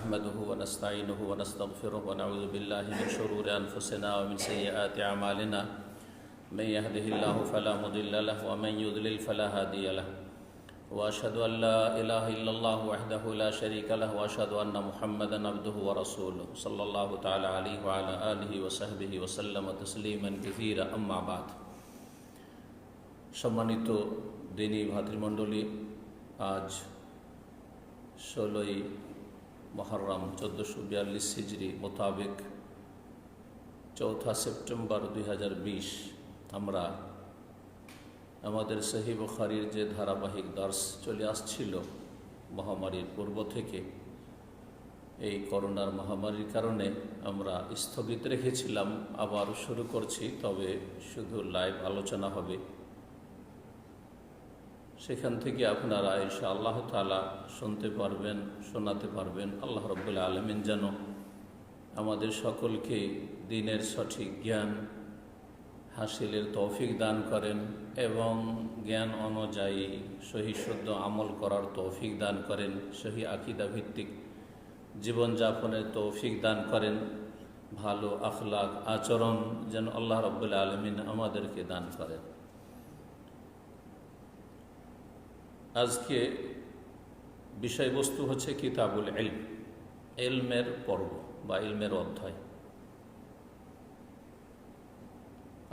نحمده ونستعينه ونستغفره ونعوذ بالله من شرور أنفسنا ومن سيئات أعمالنا من يهده الله فلا مضل له ومن يضلل فلا هادي له وأشهد أن لا إله إلا الله وحده لا شريك له وأشهد أن محمدا عبده ورسوله صلى الله تعالى عليه وعلى آله وصحبه وسلم تسليما كثيرا أما بعد সম্মানিত দিনী ভাতৃমণ্ডলী, আজ 16ই মুহররম 1442 হিজরি মোতাবেক 4 সেপ্টেম্বর 2020 আমরা আমাদের সহিহ বুখারীর যে ধারাবাহিক দর্স চলে আসছিল মহামারীর পূর্ব থেকে, এই করোনার মহামারীর কারণে আমরা স্থগিত রেখেছিলাম। আবার শুরু করছি, তবে শুধু লাইভ আলোচনা হবে। সেখান থেকে আপনারা ইনশাআল্লাহ তাআলা শুনতে পারবেন, শোনাতে পারবেন। আল্লাহ রাব্বুল আলামিন যেন আমাদের সকলকে দ্বীনের সঠিক জ্ঞান হাসিলের তৌফিক দান করেন এবং জ্ঞান অনুযায়ী সহি শুদ্ধ আমল করার তৌফিক দান করেন, সহি আকীদা ভিত্তিক জীবনযাপনের তৌফিক দান করেন, ভালো আখলাক আচরণ যেন আল্লাহ রাব্বুল আলামিন আমাদেরকে দান করেন। আজকে বিষয়বস্তু হচ্ছে কিতাবুল ইলম, ইলমের পর্ব বা ইলমের অধ্যায়।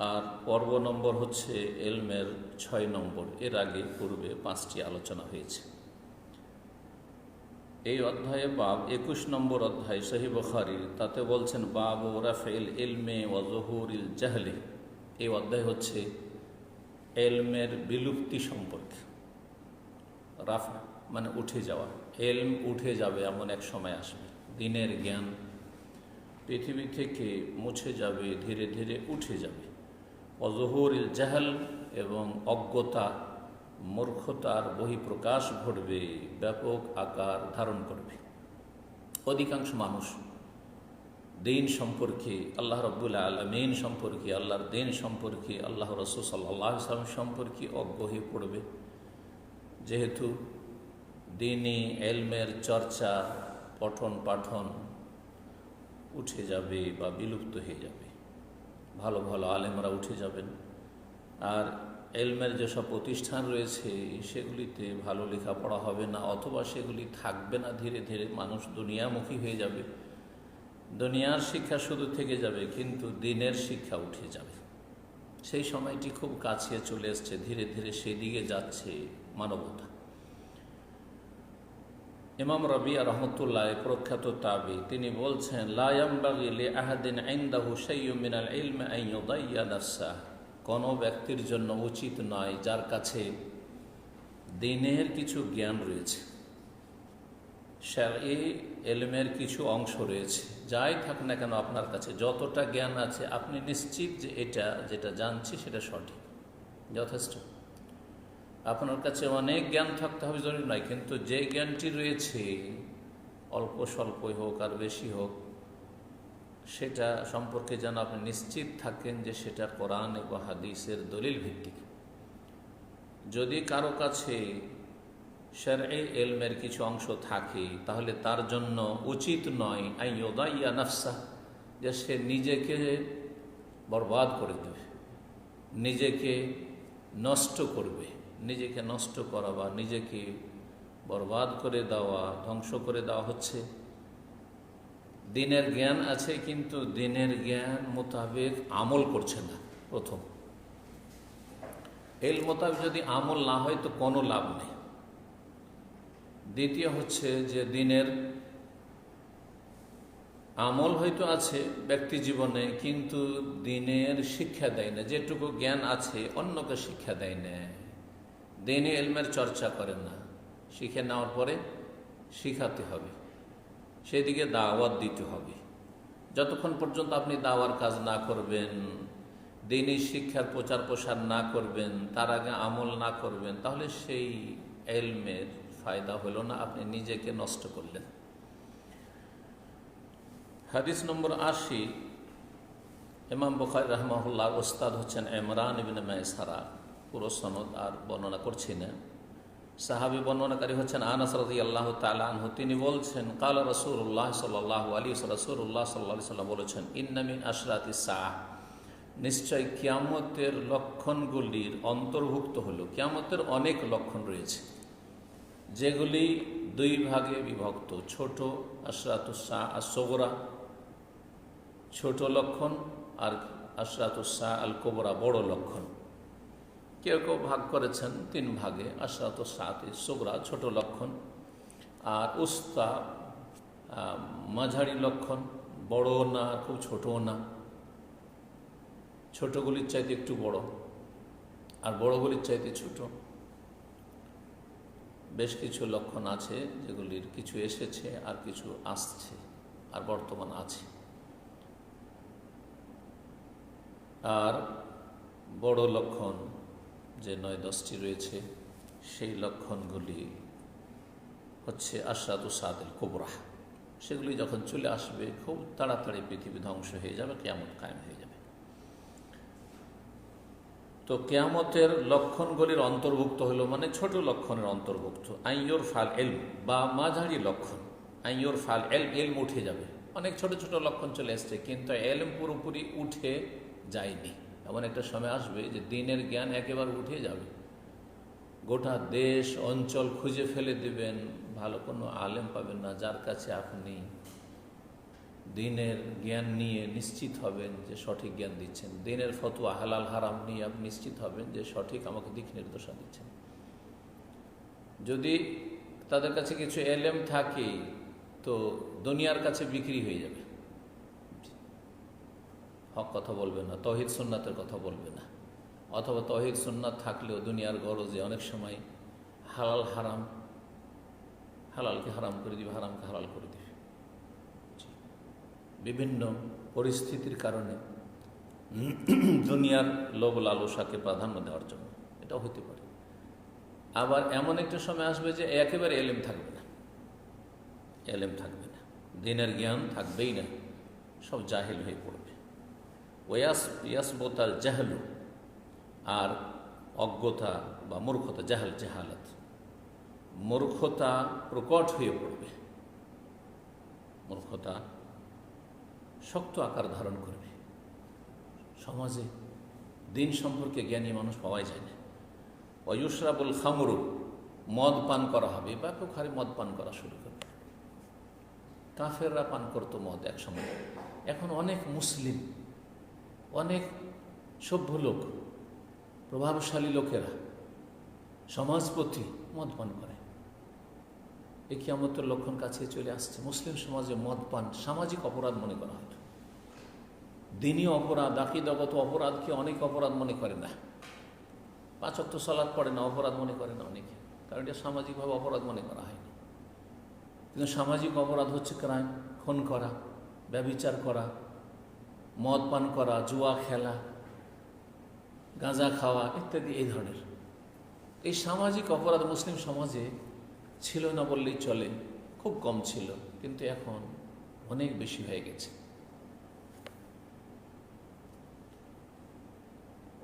আর পর্ব নম্বর হচ্ছে ইলমের 6 নম্বর। এর আগে পূর্বে 5টি আলোচনা হয়েছে। এই অধ্যায়ে বাব 21 নম্বর অধ্যায় সহিহ বুখারীর, তাতে বলছেন বাবু রাফিল ইলমে ওয়া যুহুরিল জাহলি। এই অধ্যায় হচ্ছে ইলমের বিলুপ্তি সম্পর্কে। রাফা মানে উঠে যাওয়া, ইলম উঠে যাবে এমন এক সময় আসবে, দ্বীনের জ্ঞান পৃথিবী থেকে মুছে যাবে, ধীরে ধীরে উঠে যাবে। অযহুরিল জাহল, এবং অজ্ঞতা মূর্খতার বহিঃপ্রকাশ ঘটবে, ব্যাপক আকার ধারণ করবে। অধিকাংশ মানুষ দ্বীন সম্পর্কে, আল্লাহ রাব্বুল আলামিন সম্পর্কে, আল্লাহর দ্বীন সম্পর্কে, আল্লাহ রাসূল সাল্লাল্লাহু আলাইহি ওয়াসাল্লাম সম্পর্কে অজ্ঞ হয়ে পড়বে। যেহেতু দ্বীনি ইলমের চর্চা, পঠন পাঠন উঠে যাবে বা বিলুপ্ত হয়ে যাবে, ভালো ভালো আলেমরা উঠে যাবেন। আর ইলমের যেসব প্রতিষ্ঠান রয়েছে সেগুলিতে ভালো লেখাপড়া হবে না, অথবা সেগুলি থাকবে না। ধীরে ধীরে মানুষ দুনিয়ামুখী হয়ে যাবে, দুনিয়ার শিক্ষা শুধু থেকে যাবে, কিন্তু দ্বীনের শিক্ষা উঠে যাবে। সেই সময়টি খুব কাছে চলে এসছে, ধীরে ধীরে সেদিকে যাচ্ছে মানবতা। ইমাম রাবিয়া রাহমাতুল্লাহ, প্রখ্যাত তাবী, তিনি বলছেন লা ইয়ানবাগি লিআহাদিন ইনদাহু শাইয়্যুম মিনাল ইলমি আন ইউদাইয়া নাফসাহ। কোনো ব্যক্তির জন্য উচিত নয় যার কাছে দ্বীনের কিছু জ্ঞান রয়েছে, শারঈ ইলমের কিছু অংশ রয়েছে, যাই থাক না কেন আপনার কাছে যতটা জ্ঞান আছে, আপনি নিশ্চিত যে এটা যেটা জানছি সেটা সঠিক, যথেষ্ট। আপনার কাছে অনেক জ্ঞান থাকতে হবে জরুরি নয়, কিন্তু যে জ্ঞানটি রয়েছে অল্প স্বল্পই হোক আর বেশি হোক, সেটা সম্পর্কে যেন আপনি নিশ্চিত থাকেন যে সেটা কোরআন এবং হাদিসের দলিল ভিত্তিক। যদি কারো কাছে শারঈ ইলমের কিছু অংশ থাকে, তাহলে তার জন্য উচিত নয় আন ইউদাইয়া নাফসাহ, যে সে নিজেকে বরবাদ করে দেবে, নিজেকে নষ্ট করবে। নিজেকে নষ্ট করা বা নিজেকে বরবাদ করে দেওয়া, ধ্বংস করে দেওয়া হচ্ছে। দ্বীনের জ্ঞান আছে, কিন্তু দ্বীনের জ্ঞান মোতাবেক আমল করছে না। প্রথম, ইলম মোতাবেক যদি আমল না হয় তো কোনো লাভ নেই। দ্বিতীয় হচ্ছে যে দ্বীনের আমল হয়তো আছে ব্যক্তি জীবনে, কিন্তু দ্বীনের শিক্ষা দেয় না। যেটুকু জ্ঞান আছে অন্যকে শিক্ষা দেয় না। দ্বীনি ইলমের চর্চা করেন না, শিখে নেওয়ার পরে শিখাতে হবে, সেদিকে দাওয়াত দিতে হবে। যতক্ষণ পর্যন্ত আপনি দাওয়ার কাজ না করবেন, দ্বীনি শিক্ষার প্রচার প্রসার না করবেন, তার আগে আমল না করবেন, তাহলে সেই ইলমের ফায়দা হলো না, আপনি নিজেকে নষ্ট করলেন। হাদিস নম্বর 80, ইমাম বুখারী রাহিমাহুল্লাহ ওস্তাদ হচ্ছেন ইমরান ইবনে মাইসারা। পুরো সনদ আর বর্ণনা করছি না। সাহাবী বর্ণনাকারী হচ্ছেন আনাস রাদিয়াল্লাহু তাআলা আনহু। তিনি বলছেন, ক্বালা রাসূলুল্লাহ সাল্লাল্লাহু আলাইহি ওয়াসাল্লাম, রাসূলুল্লাহ সাল্লাল্লাহু আলাইহি ওয়াসাল্লাম বলেছেন, ইন্না মিন আশরাতিস সাআহ, নিশ্চয় কিয়ামতের লক্ষণগুলির অন্তর্ভুক্ত হলো। কিয়ামতের অনেক লক্ষণ রয়েছে যেগুলি দুই ভাগে বিভক্ত। ছোট আশরাতুস সাআহ আস-সুগরা, ছোট লক্ষণ, আর আশরাতুস সাআহ আল কুবরা, বড় লক্ষণ। কেউ কেউ ভাগ করেছেন তিন ভাগে। আশরাতুস সাআহ সুগরা, ছোট লক্ষণ, আর উস্তা, মাঝারি লক্ষণ, বড় না খুব ছোটও না, ছোটগুলির চাইতে একটু বড় আর বড়গুলির চাইতে ছোট। বেশ কিছু লক্ষণ আছে যেগুলির কিছু এসেছে আর কিছু আসছে আর বর্তমান আছে। আর বড় লক্ষণ যে 9-10টি রয়েছে, সেই লক্ষণগুলি হচ্ছে আশরাতুস সাআহ আল কুবরা। সেগুলি যখন চলে আসবে খুব তাড়াতাড়ি পৃথিবী ধ্বংস হয়ে যাবে, কিয়ামত কায়েম হয়ে যাবে। তো কিয়ামতের লক্ষণগুলির অন্তর্ভুক্ত হলো, মানে ছোট লক্ষণের অন্তর্ভুক্ত। আইয়ুর ফাল এলম, বা মাঝারি লক্ষণ। আইয়ুর ফাল এলম উঠে যাবে। অনেক ছোট ছোট লক্ষণ চলে এসছে, কিন্তু এলম পুরোপুরি উঠে যায়নি। এমন একটা সময় আসবে যে দিনের জ্ঞান একেবারে উঠে যাবে। গোটা দেশ অঞ্চল খুঁজে ফেলে দিবেন, ভালো কোনো আলেম পাবেন না যার কাছে আপনি দিনের জ্ঞান নিয়ে নিশ্চিত হবেন যে সঠিক জ্ঞান দিচ্ছেন। দিনের ফতোয়া হালাল হারাম নিয়ে আপনি নিশ্চিত হবেন যে সঠিক আমাকে দিক নির্দেশনা দিচ্ছেন। যদি তাদের কাছে কিছু এলেম থাকে তো দুনিয়ার কাছে বিক্রি হয়ে যাবে, হক কথা বলবে না, তৌহিদ সুন্নাতের কথা বলবে না। অথবা তৌহিদ সুন্নাত থাকলেও দুনিয়ার গরজে অনেক সময় হালাল হারাম, হালালকে হারাম করে দিবে, হারামকে হালাল করে দিবে। বিভিন্ন পরিস্থিতির কারণে দুনিয়ার লোভ লালসাকে প্রাধান্য দেওয়ার জন্য এটা হতে পারে। আবার এমন একটা সময় আসবে যে একেবারে এলেম থাকবে না, এলেম থাকবে না, দিনের জ্ঞান থাকবেই না, সব জাহেল হয়ে পড়বে। ওয়াসবতাল জাহলু, আর অজ্ঞতা বা মূর্খতা, জাহালাত, মূর্খতা প্রকট হয়ে পড়বে। মূর্খতা শক্ত আকার ধারণ করবে। সমাজে দিন সম্পর্কে জ্ঞানী মানুষ পাওয়াই যায় না। ওয়ুশরাবুল খামরু, মদ পান করা হবে, ব্যাপক হারে মদ পান করা শুরু করবে। কাফেররা পান করতো মদ এক সময়, এখন অনেক মুসলিম, অনেক সভ্য লোক, প্রভাবশালী লোকেরা, সমাজপতি মদ পান করে। এই কিয়ামতের লক্ষণ কাছে চলে আসছে। মুসলিম সমাজে মদ পান সামাজিক অপরাধ মনে করা হয়, দিনী অপরাধ, আকীদাগত অপরাধকে অনেক অপরাধ মনে করে না। 5 ওয়াক্ত সালাত পড়ে না, অপরাধ মনে করে না অনেকে, কারণ এটা সামাজিকভাবে অপরাধ মনে করা হয়নি। কিন্তু সামাজিক অপরাধ হচ্ছে ক্রাইম, খুন করা, ব্যভিচার করা, মদ পান করা, জুয়া খেলা, গাঁজা খাওয়া ইত্যাদি। এই ধরনের এই সামাজিক অপরাধ মুসলিম সমাজে ছিল না বললেই চলে, খুব কম ছিল, কিন্তু এখন অনেক বেশি হয়ে গেছে।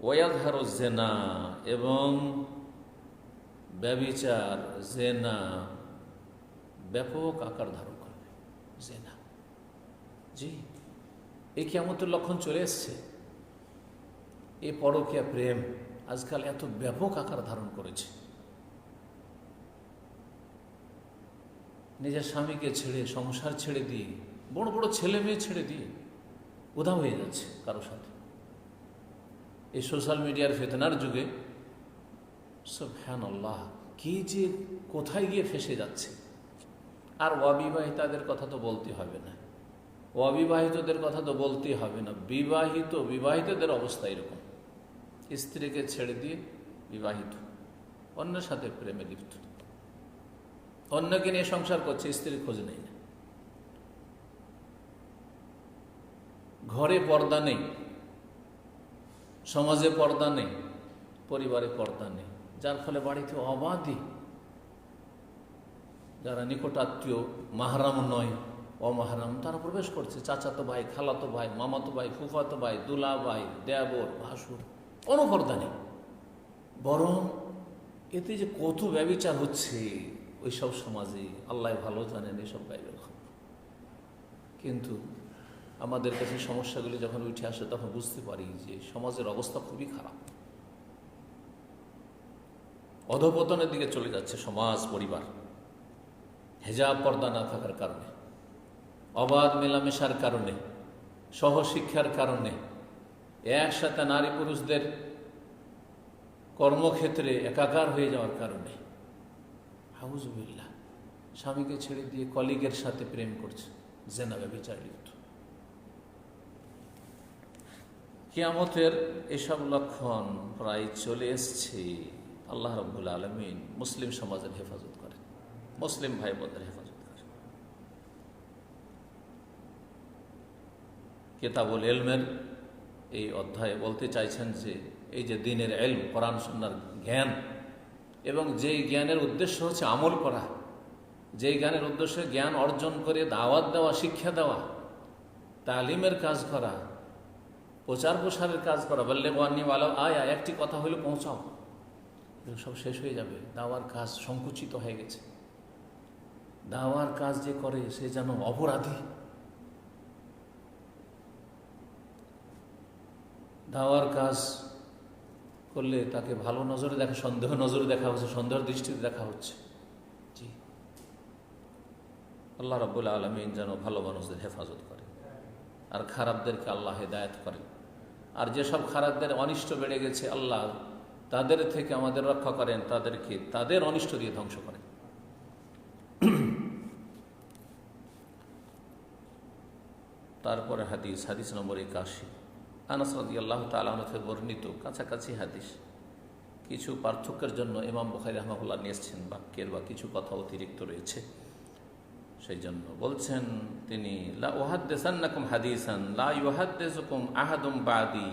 ওয়াজহারু জেনা, এবং ব্যভিচার, জেনা ব্যাপক আকার ধারণ করবে। জেনা, জি, এই কিয়ামতের লক্ষণ চলে এসছে। এই পরকীয়া প্রেম আজকাল এত ব্যাপক আকার ধারণ করেছে। নিজের স্বামীকে ছেড়ে, সংসার ছেড়ে দিয়ে, বড় বড় ছেলে মেয়ে ছেড়ে দিয়ে উধাও হয়ে যাচ্ছে কারোর সাথে। এই সোশ্যাল মিডিয়ার ফিতনার যুগে সুবহানাল্লাহ, কি যে কোথায় গিয়ে ফেসে যাচ্ছে। আর অবিবাহিতাদের কথা তো বলতে হবে না, অবিবাহিতদের কথা তো বলতেই হবে না। বিবাহিতদের অবস্থা এরকম, স্ত্রীকে ছেড়ে দিয়ে বিবাহিত, অন্যের সাথে প্রেমে লিপ্ত, অন্যকে নিয়ে সংসার করছে, স্ত্রীর খোঁজ নেই না। ঘরে পর্দা নেই, সমাজে পর্দা নেই, পরিবারে পর্দা নেই, যার ফলে বাড়িতে অবাধে যারা নিকটাত্মীয়, মাহরাম নয়, অমাহরাম, তারা প্রবেশ করছে। চাচাতো ভাই, খালাতো ভাই, মামাতো ভাই, ফুফাতো ভাই, দুলা ভাই, দেবর, ভাসুর, কোনো পর্দা নেই। বরং এতে যে কত ব্যভিচার হচ্ছে ওই সব সমাজে আল্লাহ ভালো জানেন, এসব বাইরের খবর। কিন্তু আমাদের কাছে সমস্যাগুলি যখন উঠে আসে তখন বুঝতে পারি যে সমাজের অবস্থা খুবই খারাপ, অধঃপতনের দিকে চলে যাচ্ছে সমাজ পরিবার। হেজাব পর্দা না থাকার কারণে, অবাধ মেলামেশার কারণে, সহশিক্ষার কারণে, একসাথে নারী পুরুষদের কর্মক্ষেত্রে একাকার হয়ে যাওয়ার কারণে আউযুবিল্লাহ স্বামীকে ছেড়ে দিয়ে কলিগের সাথে প্রেম করছে, জেনা ব্যভিচার লিপ্ত। কিয়ামতের এসব লক্ষণ প্রায় চলে এসছে। আল্লাহ রাব্বুল আলামিন মুসলিম সমাজের হেফাজত করেন, মুসলিম ভাই বোনদের হেফাজত করেন। কিতাবুল ইলমের এই অধ্যায়ে বলতে চাইছেন যে এই যে দ্বীনের ইলম, কোরআন সুন্নাহর জ্ঞান, এবং যেই জ্ঞানের উদ্দেশ্য হচ্ছে আমল করা, যেই জ্ঞানের উদ্দেশ্য জ্ঞান অর্জন করে দাওয়াত দেওয়া, শিক্ষা দেওয়া, তালিমের কাজ করা, প্রচার প্রসারের কাজ করা, বাল্লিগু আন্নী ওয়ালাউ আয়া, একটি কথা হইলে পৌঁছাও, এগুলো সব শেষ হয়ে যাবে। দাওয়ার কাজ সংকুচিত হয়ে গেছে। দাওয়ার কাজ যে করে সে যেন অপরাধী। দাওয়ার কাজ করলে তাকে ভালো নজরে দেখা, সন্দেহ নজরে দেখা হচ্ছে, সন্দেহের দৃষ্টিতে দেখা হচ্ছে। জি, আল্লাহ রাব্বুল আলামিন যেন ভালো মানুষদের হেফাজত করে আর খারাপদেরকে আল্লাহ হেদায়েত করেন। আর যেসব খারাপদের অনিষ্ট বেড়ে গেছে আল্লাহ তাদের থেকে আমাদের রক্ষা করেন, তাদেরকে তাদের অনিষ্ট দিয়ে ধ্বংস করেন। তারপরে হাদিস নম্বর 81, আনাস রাদিয়াল্লাহু তাআলা আনহু থেকে বর্ণিত, কাছাকাছি হাদিস, কিছু পার্থক্যের জন্য ইমাম বুখারী রাহমাহুল্লাহ নিয়ে এসেছেন, বাক্যের বা কিছু কথা অতিরিক্ত রয়েছে, সেই জন্য বলছেন তিনি, লা উহাদ্দিসান্নাকুম হাদিসান লা ইউহাদ্দিসুকুম আহাদুম বাদি,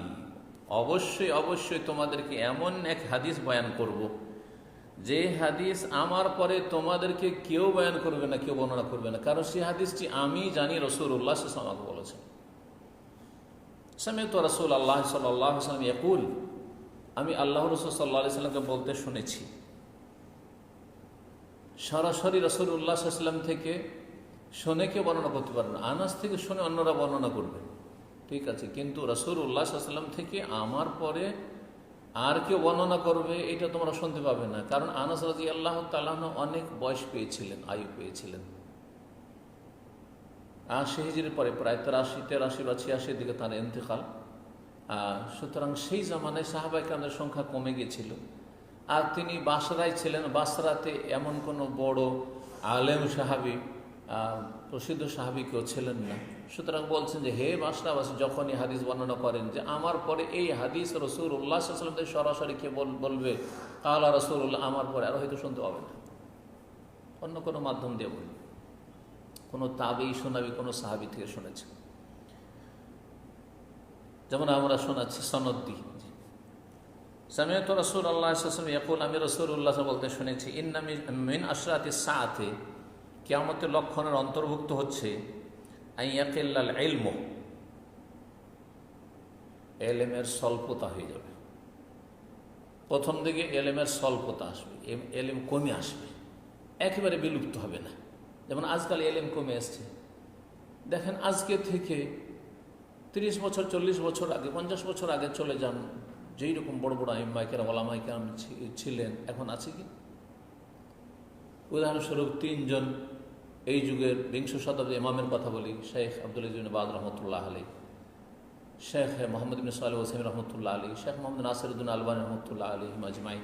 অবশ্যই অবশ্যই তোমাদেরকে এমন এক হাদিস বয়ান করব যে হাদিস আমার পরে তোমাদেরকে কেউ বয়ান করবে না, কেউ বর্ণনা করবে না, কারণ সেই হাদিসটি আমি জানি রাসূলুল্লাহ সাল্লাল্লাহু আলাইহি ওয়াসাল্লাম আমাকে বলেছেন। সামি'তু রাসূলাল্লাহ সাল্লাল্লাহু আলাইহি ওয়াসাল্লাম ইয়াকুল, আমি আল্লাহ রাসূল সাল্লাল্লাহু আলাইহি ওয়াসাল্লামকে বলতে শুনেছি। সরাসরি রাসূলুল্লাহ সাল্লাল্লাহু আলাইহি ওয়াসাল্লাম থেকে শুনে কেউ বর্ণনা করতে পারবে না। আনাস থেকে শুনে অন্যরা বর্ণনা করবে, ঠিক আছে, কিন্তু রাসূলুল্লাহ সাল্লাল্লাহু আলাইহি ওয়াসাল্লাম থেকে আমার পরে আর কেউ বর্ণনা করবে এটা তোমরা শুনতে পাবে না। কারণ আনাস রাদিয়াল্লাহু তাআলা আনহু অনেক বয়স পেয়েছিলেন, আয়ু পেয়েছিলেন। ৮০ হিজরির পরে প্রায় ৮৩ বা ৮৬ দিকে তার ইন্তেকাল। সুতরাং সেই জামানায় সাহাবায়ে কেরামদের সংখ্যা কমে গিয়েছিল। আর তিনি বাসরায় ছিলেন, বাসরাতে এমন কোনো বড় আলেম সাহাবী, প্রসিদ্ধ সাহাবী কেউ ছিলেন না। সুতরাং বলছেন যে হে বাসরাবাসী, যখনই হাদিস বর্ণনা করেন যে আমার পরে এই হাদিস রাসূলুল্লাহ সাল্লাল্লাহু আলাইহি ওয়াসাল্লাম থেকে সরাসরি কে বলবে, কালা রাসূলুল্লাহ, আমার পরে আর হয়তো শুনতে হবে না, অন্য কোনো মাধ্যম দিয়ে বলবে, কোনো তাবেঈ শোনাবি, কোনো সাহাবী থেকে শুনেছে, যেমন আমরা শোনাচ্ছি সনদ দিই। সামি'তু রাসূলুল্লাহ সাল্লাল্লাহু আলাইহি ওয়াসাল্লাম ইয়াকুল, আমি রাসূলুল্লাহ বলতে শুনেছি, ইন্না মিন আশরাতিস সাআতি, কিয়ামতের লক্ষণের অন্তর্ভুক্ত হচ্ছে আইয়াকিল্লাল ইলমু, এলেমের স্বল্পতা হয়ে যাবে। প্রথম দিকে এলেমের স্বল্পতা আসবে, এলেম কমে আসবে, একেবারে বিলুপ্ত হবে না। যেমন আজকাল এলেম কমে আসছে। দেখেন আজকে থেকে 30 বছর 40 বছর আগে, 50 বছর আগে চলে যান, যেই রকম বড় বড় আইম্মায়ে কেরাম, ওলামায়ে কেরাম ছিলেন, এখন আছে কি? উদাহরণস্বরূপ 3 জন এই যুগের 20 শতাব্দীর ইমামের কথা বলি, শেখ আব্দুল আজিজ ইবনে বাজ রহমতুল্লাহ আলাইহি, শেখ মোহাম্মদ ইবনে সালেহ ওসাইম রহমতুল্লাহ আলাইহি, শেখ মোহাম্মদ নাসিরউদ্দিন আলবানী রহমতুল্লাহ আলাইহিম আজমাইন,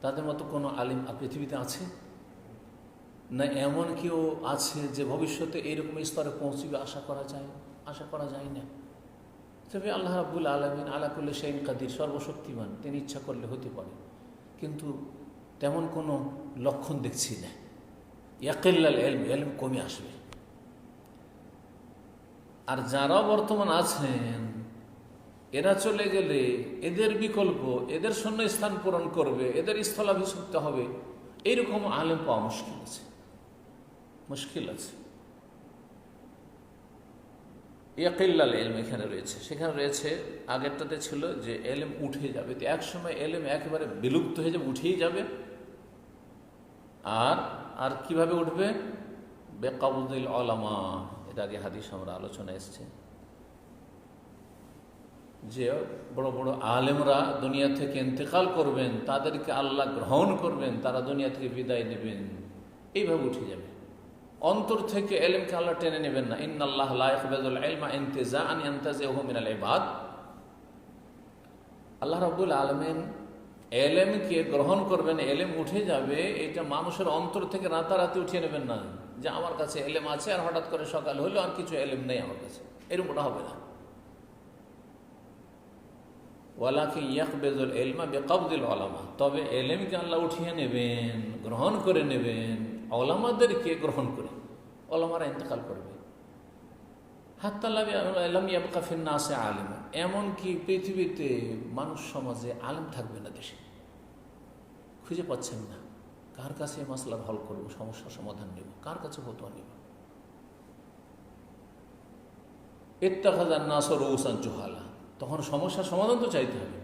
তাদের মতো কোনো আলিম পৃথিবীতে আছে না? এমন কেউ আছে যে ভবিষ্যতে এইরকম স্তরে পৌঁছবে? আশা করা যায় না। তবে আল্লাহ রাব্বুল আলামিন আলা কুল্লি শাইইন কাদির, সর্বশক্তিমান, তিনি ইচ্ছা করলে হতে পারে, কিন্তু তেমন কোনো লক্ষণ দেখছি না। ইয়াকিল্লাল ইলম, ইলম কমে আসবে। আর যারা বর্তমান আছেন এরা চলে গেলে এদের বিকল্প, এদের শূন্য স্থান পূরণ করবে, এদের স্থলাভিষিক্ত হবে, এইরকম আলেম পাওয়া মুশকিল আছে। ইয়াকিল্লাল এলম এখানে রয়েছে, সেখানে রয়েছে আগেরটাতে ছিল যে এলেম উঠে যাবে, তো একসময় এলেম একেবারে বিলুপ্ত হয়ে যাবে, উঠেই যাবে। আর আর কিভাবে উঠবে? বেকাবুদিল ওলামা, এর আগে হাদিস আমরা আলোচনা এসছে যে বড় বড় আলেমরা দুনিয়া থেকে ইন্তেকাল করবেন, তাদেরকে আল্লাহ গ্রহণ করবেন, তারা দুনিয়া থেকে বিদায় নেবেন, এইভাবে উঠে যাবে। অন্তর থেকে এলেমকে আল্লাহ টেনে নেবেন না। ইন্নাল্লাহ লা ইয়াকবাদুল ইলমা ইনতিজাআন ইয়ানতাজিহু মিনাল ইবাদ। আল্লাহ রাব্বুল আলামিন এলেমকে গ্রহণ করবেন, এলেম উঠে যাবে, এটা মানুষের অন্তর থেকে রাতারাতি উঠিয়ে নেবেন না, যে আমার কাছে এলেম আছে আর হঠাৎ করে সকাল হলো আর কিছু এলেম নেই আমার কাছে, এরকমটা হবে না। ওয়ালাকিন ইয়াকবাদুল ইলমা বিকাবদিল উলামা, তবে এলেমকে আল্লাহ উঠিয়ে নেবেন, গ্রহণ করে নেবেন ওলামাদেরকে গ্রহণ করে, ওলামারা ইন্তেকাল করবে। হাত্তা লাম ইয়াবকা ফিন্নাসে আলিম, এমনকি পৃথিবীতে মানুষ সমাজে আলেম থাকবে না, দেশে খুঁজে পাচ্ছেন না কার কাছে মাসলার হল করবো, সমস্যার সমাধান নেব, কার কাছে ফতোয়া নেব। ইত্তাখাযান নাসু রুউসান জুহালা, তখন সমস্যার সমাধান তো চাইতে হবে।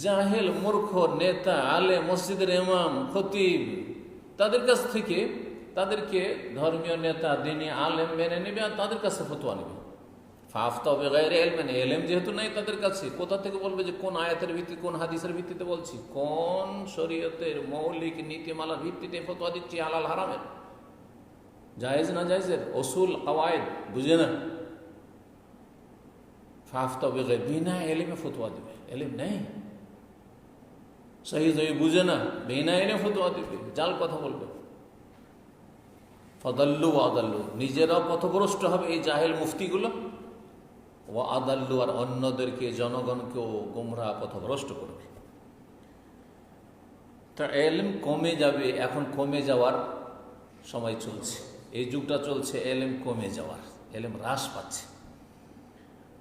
জাহেল, মূর্খ নেতা, আলেম, মসজিদের ইমাম, খতিব, তাদের কাছ থেকে তাদেরকে ধর্মীয় নেতা, দিনী আলেম মেনে নেবে আর তাদের কাছে ফতোয়া নেবে। ফাফতা বিগাইরি ইলমিন, এলেম যেহেতু নাই তাদের কাছে, কোথা থেকে বলবে যে কোন আয়াতের ভিত্তি, কোন হাদিসের ভিত্তিতে বলছি, কোন শরীয়তের মৌলিক নীতিমালার ভিত্তিতে ফতোয়া দিচ্ছি, হালাল হারামের, জায়েজ না জায়েজের, উসুল কাওয়ায়েদ বুঝে না। ফাফতা বিগাইরি, বিনা এলেমে ফতোয়া দেবে, এলেম নেই, সহি সহি বুঝে না, বিনা এলেমে ফতোয়া দেবে, জাল কথা বলবে। ফদাল্লু আদাল্লু, নিজেরাও পথভ্রষ্ট হবে এই জাহেল মুফতিগুলো, ও আদাল্লু, আর অন্যদেরকে, জনগণকেও গোমরাহ পথভ্রষ্ট করবে। তা এলেম কমে যাবে, এখন কমে যাওয়ার সময় চলছে, এই যুগটা চলছে এলেম কমে যাওয়ার, এলেম হ্রাস পাচ্ছে।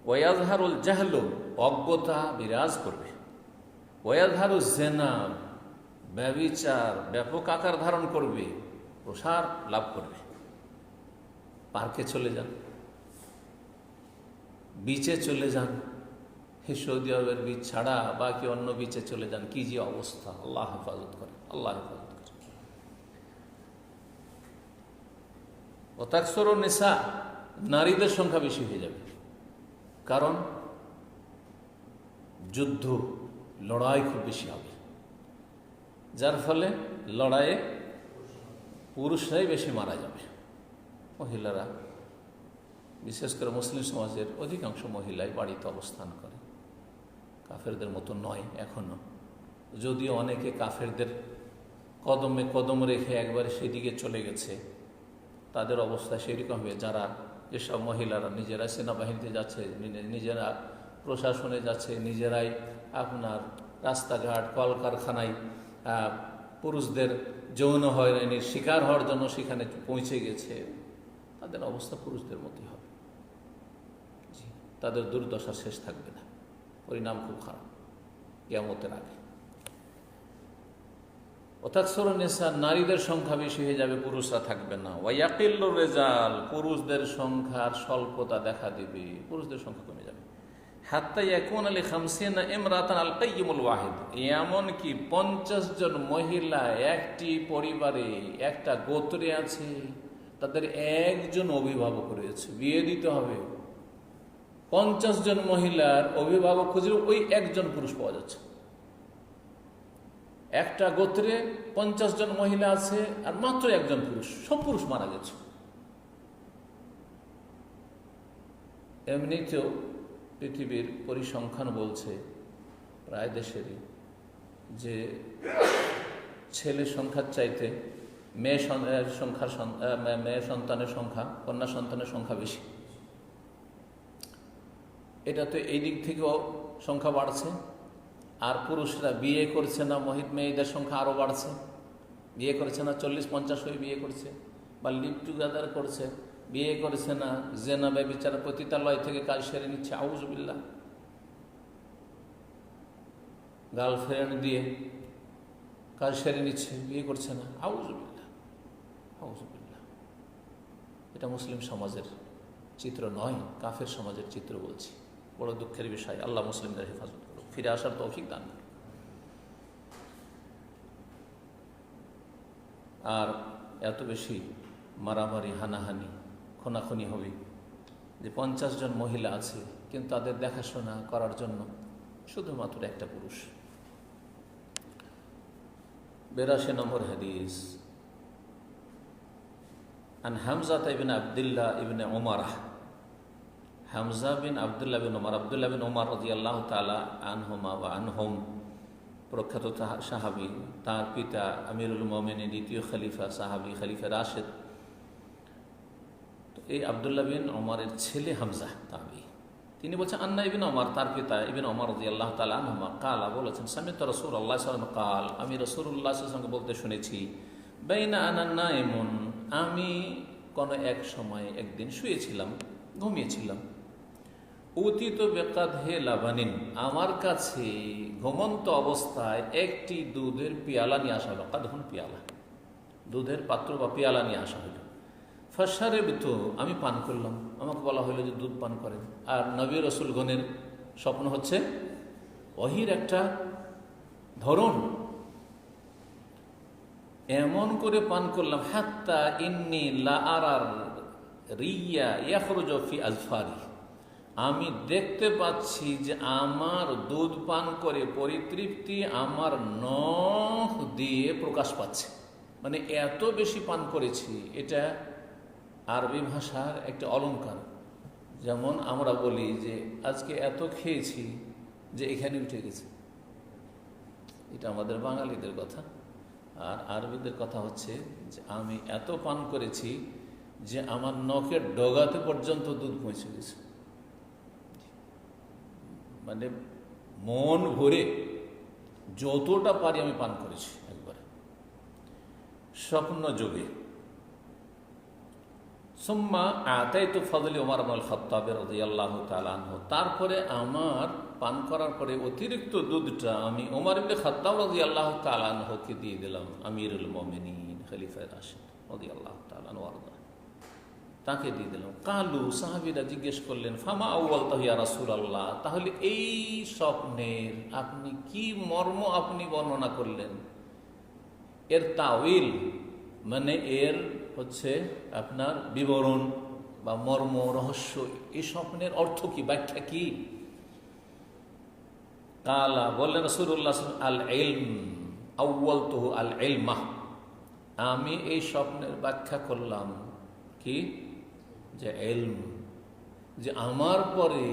ওয়াজহারুল জাহলু, অজ্ঞতা বিরাজ করবে। ওয়াজহারু জেনা, ব্যভিচার ব্যাপক আকার ধারণ করবে, প্রসার লাভ করবে। পার্কে চলে যান, বিচে চলে যান, সৌদি আরবের বিচ ছাড়া বাকি অন্য বিচে চলে যান, কি যে অবস্থা, আল্লাহ হেফাজত করে, আল্লাহ হেফাজত করে। ওয়াতাকসুরু নিসা, নারীদের সংখ্যা বেশি হয়ে যাবে, কারণ যুদ্ধ, লড়াই খুব বেশি হবে, যার ফলে লড়াইয়ে পুরুষরাই বেশি মারা যাবে। মহিলারা, বিশেষ করে মুসলিম সমাজের অধিকাংশ মহিলাই বাড়িতে অবস্থান করে, কাফেরদের মতো নয় এখনো, যদিও অনেকে কাফেরদের কদমে কদম রেখে একবারে সেদিকে চলে গেছে, তাদের অবস্থা সেরকম হবে। যারা, যেসব মহিলারা নিজেরা সেনাবাহিনীতে যাচ্ছে, নিজেরা প্রশাসনে যাচ্ছে, নিজেরাই আপনার রাস্তাঘাট, কলকারখানায় পুরুষদের যৌন হয়রানির শিকার হওয়ার জন্য সেখানে পৌঁছে গেছে, তাদের অবস্থা পুরুষদের মতোই হবে। তাদের দুর্দশা শেষ থাকবে না, পরিণাম খুব খারাপ কিয়ামতের আগে। ওয়াতাকসুরু নিসা, নারীদের সংখ্যা বেশি হয়ে যাবে, পুরুষরা থাকবে না। ওয়ায়াকিল্লু রিজাল, পুরুষদের সংখ্যার স্বল্পতা দেখা দিবে, পুরুষদের সংখ্যা কমে যাবে। হাত্তা ইয়াকুনা লি 50 ইমরাতান আল কাইয়িমুল ওয়াহিদ, এমনকি 50 জন মহিলা একটি পরিবারে, একটা গোত্রে আছে, তাদের একজন অভিভাবক রয়েছে, বিয়ে দিতে হবে, 50 জন মহিলার অভিভাবক খুঁজলে ওই একজন পুরুষ পাওয়া যাচ্ছে। একটা গোত্রে 50 জন মহিলা আছে আর মাত্র একজন পুরুষ, সব পুরুষ মারা গেছে। এমনিতেও পৃথিবীর পরিসংখ্যান বলছে প্রায় দেশেরই যে ছেলে সংখ্যার চাইতে মেয়ে সন্তানের সংখ্যা, কন্যা সন্তানের সংখ্যা বেশি। এটা তো এই দিক থেকেও সংখ্যা বাড়ছে, আর পুরুষরা বিয়ে করছে না, মেয়েদের সংখ্যা আরও বাড়ছে, বিয়ে করছে না, 40-50 হয়ে বিয়ে করছে, বা লিভ টুগেদার করছে, বিয়ে করছে না, জেনা ব্যভিচার পতিতালয় থেকে কাজ সেরে নিচ্ছে, আউযুবিল্লাহ, গার্লফ্রেন্ড দিয়ে কাজ সেরে নিচ্ছে, বিয়ে করছে না, আউযুবিল্লাহ আউযুবিল্লাহ। এটা মুসলিম সমাজের চিত্র নয়, কাফের সমাজের চিত্র বলছি। বড় দুঃখের বিষয়। আল্লাহ মুসলিমদের হেফাজত করুক, ফিরে আসার তৌফিক দান করুক। আর এত বেশি মারামারি, হানাহানি, খুনাখুনি হবে যে 50 জন মহিলা আছে, কিন্তু তাদের দেখাশোনা করার জন্য শুধুমাত্র একটা পুরুষ। 82 নম্বর হাদিস। আন হামজা ইবনে আব্দুল্লাহ ইবনে উমার, হামজা বিন আব্দুল্লাহ বিন উমার, আব্দুল্লাহ বিন উমার রাদিয়াল্লাহু তাআলা আনহুমা ওয়া আনহুম, প্রখ্যাত সাহাবী, তার পিতা আমিরুল মুমিনিন, দ্বিতীয় খলিফা সাহাবী, খলিফা রাশিদ। তো এই আব্দুল্লাহ বিন উমারের ছেলে হামজা তাবি, তিনি বলছেন আন্না ইবনে উমার, তার পিতা ইবনে উমার রাদিয়াল্লাহু তাআলা আনহুমা কালা, বলেছেন সামি'তু রাসূলুল্লাহ সাল্লাল্লাহু আলাইহি ওয়াসাল্লাম কাল, আমি রাসূলুল্লাহ সাল্লাল্লাহু আলাইহি ওয়াসাল্লামকে বলতে শুনেছি, বাইনা আনা নাইমুন, আমি কোনো এক সময় একদিন শুয়েছিলাম, ঘুমিয়েছিলাম, উতিত বেকাদহে লাবানিন, আমার কাছে ঘুমন্ত অবস্থায় একটি দুধের পেয়ালা নিয়ে আসা হলো। কাদহুন পেয়ালা, দুধের পাত্র বা পেয়ালা নিয়ে আসা হলো। ফাশারিবতু, আমি পান করলাম। আমাকে বলা হলো যে দুধ পান করেন। আর নবী রাসূলগণের স্বপ্ন হচ্ছে ওহীর একটা ধরন, এমন করে পান করলাম, হাত্তা ইন্নী লা আরার রিয়া ইয়াখরুজু ফি আজফারি, আমি দেখতে পাচ্ছি যে আমার দুধ পান করে পরিতৃপ্তি আমার নখ দিয়ে প্রকাশ পাচ্ছে। মানে এত বেশি পান করেছি। এটা আরবি ভাষার একটা অলংকার। যেমন আমরা বলি যে আজকে এত খেয়েছি যে এখানে উঠে গেছে, এটা আমাদের বাঙালিদের কথা। আর আরবিদের কথা হচ্ছে যে আমি এত পান করেছি যে আমার নখের ডগাতে পর্যন্ত দুধ পৌঁছে গেছে। মানে মন ভরে যতটা পারি আমি পান করেছি একবারে, স্বপ্ন যোগে। সুম্মা আতাইতু ফাদলি ওমর ইবনুল খাত্তাব রাদিয়াল্লাহু তাআলা আনহু, তারপরে আমার পান করার পরে অতিরিক্ত দুধটা আমি ওমর ইবনে খাত্তাব রাদিয়াল্লাহু তাআলা আনহুকে দিয়ে দিলাম, আমিরুল মুমিনিন খলিফা রাশিদ রাদিয়াল্লাহু তাআলা আনহু, তাকে দিয়ে দিলাম। কালু, সাহাবীরা জিজ্ঞেস করলেন, ফামা আউয়ালতাহু ইয়া রাসূলুল্লাহ, তাহলে এই স্বপ্নের আপনি কি মর্ম আপনি বর্ণনা করলেন, এর তাওয়িল মানে এর হচ্ছে আপনার বিবরণ বা মর্ম রহস্য, এই স্বপ্নের অর্থ কি, ব্যাখ্যা কি? কালা, বললেন রাসূলুল্লাহ আল ইলম আউয়ালতুহু আল ইলমাহ, আমি এই স্বপ্নের ব্যাখ্যা করলাম কি, যে ইলম, যে আমার পরে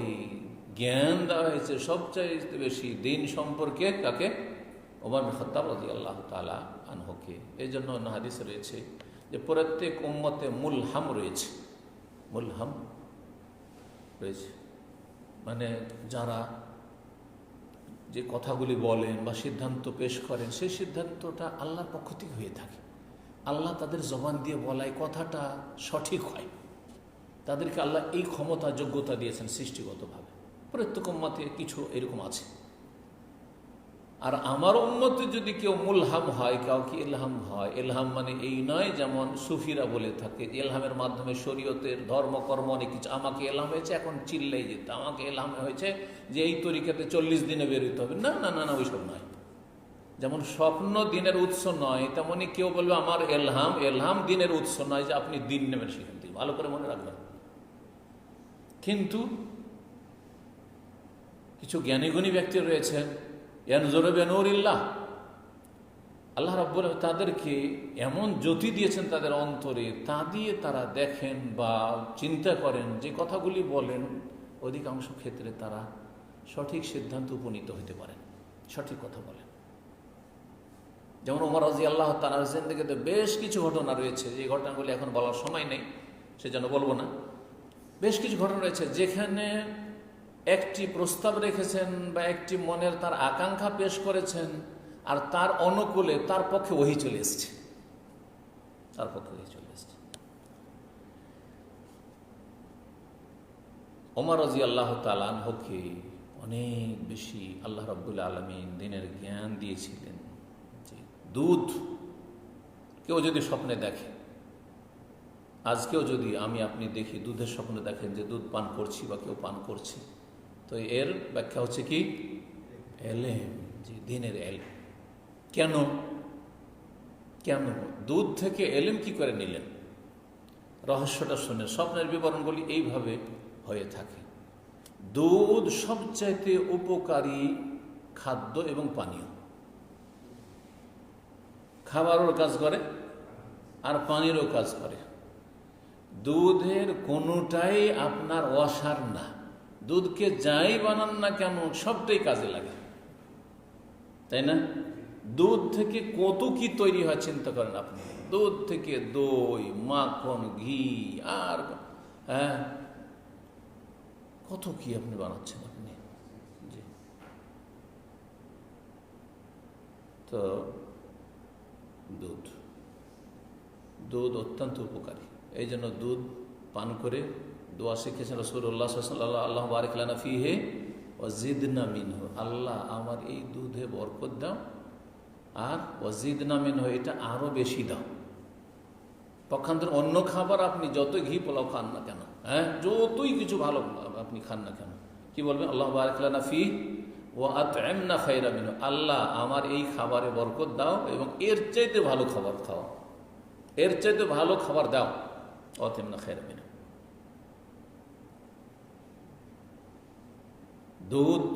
জ্ঞান দেওয়া হয়েছে সবচাইতে বেশি দিন সম্পর্কে কাকে, ওমর ইবনে খাত্তাব রাদিয়াল্লাহু তাআলা আনহুকে। এই জন্য অন্য হাদিসে রয়েছে যে প্রত্যেক উম্মতে মুলহাম রয়েছে, মুলহাম রয়েছে, মানে যারা যে কথাগুলি বলেন বা সিদ্ধান্ত পেশ করেন, সেই সিদ্ধান্তটা আল্লাহর পক্ষ থেকে হয়ে থাকে। আল্লাহ তাদের জবান দিয়ে বলায় কথাটা সঠিক হয়, তাদেরকে আল্লাহ এই ক্ষমতা যোগ্যতা দিয়েছেন সৃষ্টিগতভাবে। প্রত্যেক উম্মতে কিছু এরকম আছে। আর আমার উম্মতে যদি কেউ মুলহাম হয়, কাউকে ইলহাম হয়, ইলহাম মানে এই নয় যেমন সুফিরা বলে থাকে ইলহামের মাধ্যমে শরীয়তের ধর্মকর্ম অনেক কিছু, আমাকে ইলহাম হয়েছে এখন চিল্লাই যেতে, আমাকে ইলহাম হয়েছে যে এই তরিকাতে 40 দিনে বেরোতে হবে, না না না না, ওইসব নয়। যেমন স্বপ্ন দিনের উৎস নয়, তেমনি কেউ বলবে আমার এলহাম, এলহাম দিনের উৎস নয় যে আপনি দিন নেবেন সেখান থেকে, ভালো করে মনে রাখবেন। কিন্তু কিছু জ্ঞানীগুণী ব্যক্তি রয়েছেন, ইয়ানজুরু বিনূরিল্লাহ, আল্লাহ রাব্বুল আলামিন তাদেরকে এমন জ্যোতি দিয়েছেন তাদের অন্তরে, তা দিয়ে তারা দেখেন বা চিন্তা করেন, যে কথাগুলি বলেন অধিকাংশ ক্ষেত্রে তারা সঠিক সিদ্ধান্ত উপনীত হতে পারেন, সঠিক কথা বলেন। যেমন ওমর রাদিয়াল্লাহু তাআলার জিন্দেগিতে বেশ কিছু ঘটনা রয়েছে, যে ঘটনাগুলি এখন বলার সময় নেই, সেজন্য বলবো না। বেশ কিছু ঘটনা রয়েছে যেখানে একটি প্রস্তাব রেখেছেন বা একটি মনের তার আকাঙ্ক্ষা পেশ করেছেন, আর তার অনুকূলে তার পক্ষে ওহী চলে এসছে, তার পক্ষে ওহী চলে এসছে। ওমর রাদিয়াল্লাহু তাআলা আনহুকে অনেক বেশি আল্লাহ রাব্বুল আলামিন দ্বীনের জ্ঞান দিয়েছিলেন। যে দুধ কেউ যদি স্বপ্নে দেখে, আজকেও যদি আমি আপনি দেখি, দুধের স্বপ্নে দেখেন যে দুধ পান করছি বা কেউ পান করছে, তো এর ব্যাখ্যা হচ্ছে কি? এলেম, যে দিনের এলেম। কেন কেন দুধ থেকে এলেম কি করে নিলেন? রহস্যটা শুনে স্বপ্নের বিবরণগুলি এইভাবে হয়ে থাকে। দুধ সবচাইতে উপকারী খাদ্য এবং পানীয়। খাবারও কাজ করে আর পানিরও কাজ করে। দুধের কোনোটাই আপনার অসার না। দুধকে যাই বানান না কেন সবটাই কাজে লাগে, তাই না? দুধ থেকে কত কি তৈরি হয় চিন্তা করেন আপনি। দুধ থেকে দই, মাখন, ঘি, আর হ্যাঁ কত কি আপনি বানাচ্ছেন আপনি। জি, তো দুধ দুধ অত্যন্ত উপকারী। এই জন্য দুধ পান করে দোয়া শিখেছেন রাসূলুল্লাহ সাল্লাল্লাহু আলাইহি ওয়াসাল্লাম, আল্লাহ বারিক লানা ফিহি ওয়া জিদনা মিনহু। আল্লাহ আমার এই দুধে বরকত দাও আর ওয়া জিদনা মিনহু, এটা আরো বেশি দাও। পক্ষান্তর অন্য খাবার আপনি যত ঘি পোলাও খান না কেন, হ্যাঁ যতই কিছু ভালো আপনি খান না কেন, কি বলবেন? আল্লাহ বারিক লানা ফি ওয়া আত'ইমনা খায়রা মিনহু। আল্লাহ আমার এই খাবারে বরকত দাও এবং এর চাইতে ভালো খাবার খাও, এর চাইতে ভালো খাবার দাও। আত'ইমনা খায়রা মিনহু। দুধ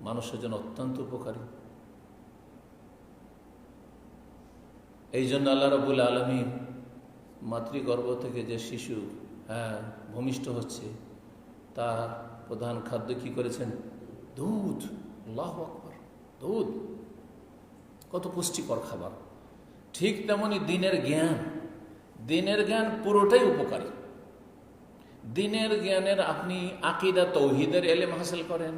মানুষের জন্য অত্যন্ত উপকারী। এই জন্য আল্লাহ রাব্বুল আলামিন মাতৃগর্ভ থেকে যে শিশু ভূমিষ্ঠ হচ্ছে তার প্রধান খাদ্য কি করেছেন? দুধ। আল্লাহু আকবার, দুধ কত পুষ্টিকর খাবার। ঠিক তেমনি দিনের জ্ঞান পুরোটাই উপকারী। দিনের জ্ঞানের আপনি আকীদা তৌহিদের ইলম হাসিল করেন,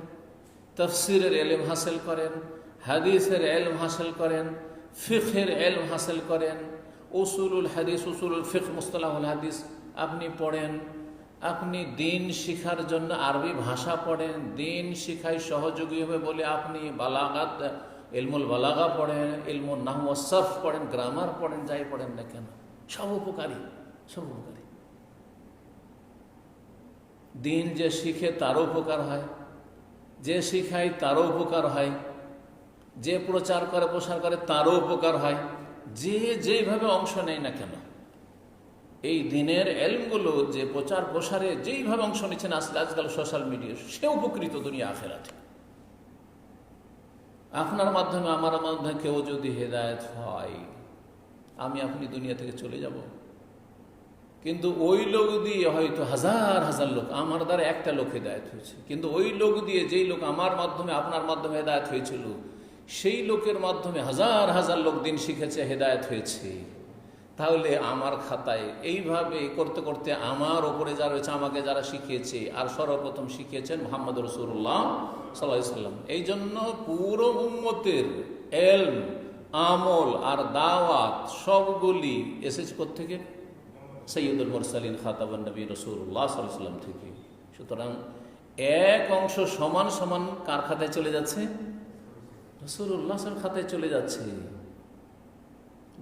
তাফসীরের ইলম হাসিল করেন, হাদিসের ইলম হাসিল করেন, ফিকহের ইলম হাসিল করেন, উসুলুল হাদিস, উসুলুল ফিকহ, মুসতালাহুল হাদিস আপনি পড়েন। আপনি দিন শিখার জন্য আরবি ভাষা পড়েন, দিন শিখায় সহযোগী হবে বলে আপনি বালাগাত, ইলমুল বালাগা পড়েন, ইলমুন নাহু ওয়াস সারফ পড়েন, গ্রামার পড়েন, যাই পড়েন না কেন সব উপকারী, সব উপকারী। দিন যে শিখে তারও উপকার হয়, যে শিখায় তারও উপকার হয়, যে প্রচার করে প্রসার করে তারও উপকার হয়, যে যেইভাবে অংশ নেয় না কেন। এই দিনের এলমগুলো যে প্রচার প্রসারে যেইভাবে অংশ নিচ্ছেন আজকাল সোশ্যাল মিডিয়া, সে উপকৃত দুনিয়া আখিরাতে। আপনার মাধ্যমে আমার মাধ্যমে কেউ যদি হেদায়েত হয়, আমি আপনি দুনিয়া থেকে চলে যাব, কিন্তু ওই লোক দিয়ে হয়তো হাজার হাজার লোক, আমার দ্বারা একটা লোক হেদায়েত হয়েছে, কিন্তু ওই লোক দিয়ে, যেই লোক আমার মাধ্যমে আপনার মাধ্যমে হেদায়েত হয়েছিল, সেই লোকের মাধ্যমে হাজার হাজার লোক দিন শিখেছে, হেদায়েত হয়েছে। তাহলে আমার খাতায় এইভাবে করতে করতে আমার ওপরে যা রয়েছে, আমাকে যারা শিখিয়েছে, আর সর্বপ্রথম শিখিয়েছেন মুহাম্মদ রাসূলুল্লাহ সাল্লাল্লাহু আলাইহি ওয়াসাল্লাম। এই জন্য পুরো উম্মতের ইলম, আমল আর দাওয়াত সবগুলি এসেছে কোত্থেকে? সৈয়দুল মুরসালিন খাতাবুন নবী রাসূলুল্লাহ সাল্লাল্লাহু আলাইহি ওয়াসাল্লাম থেকে। সুতরাং এক অংশ সমান সমান কার খাতায় চলে যাচ্ছে? রাসূলুল্লাহ সাল্লাল্লাহু খাতায় চলে যাচ্ছে,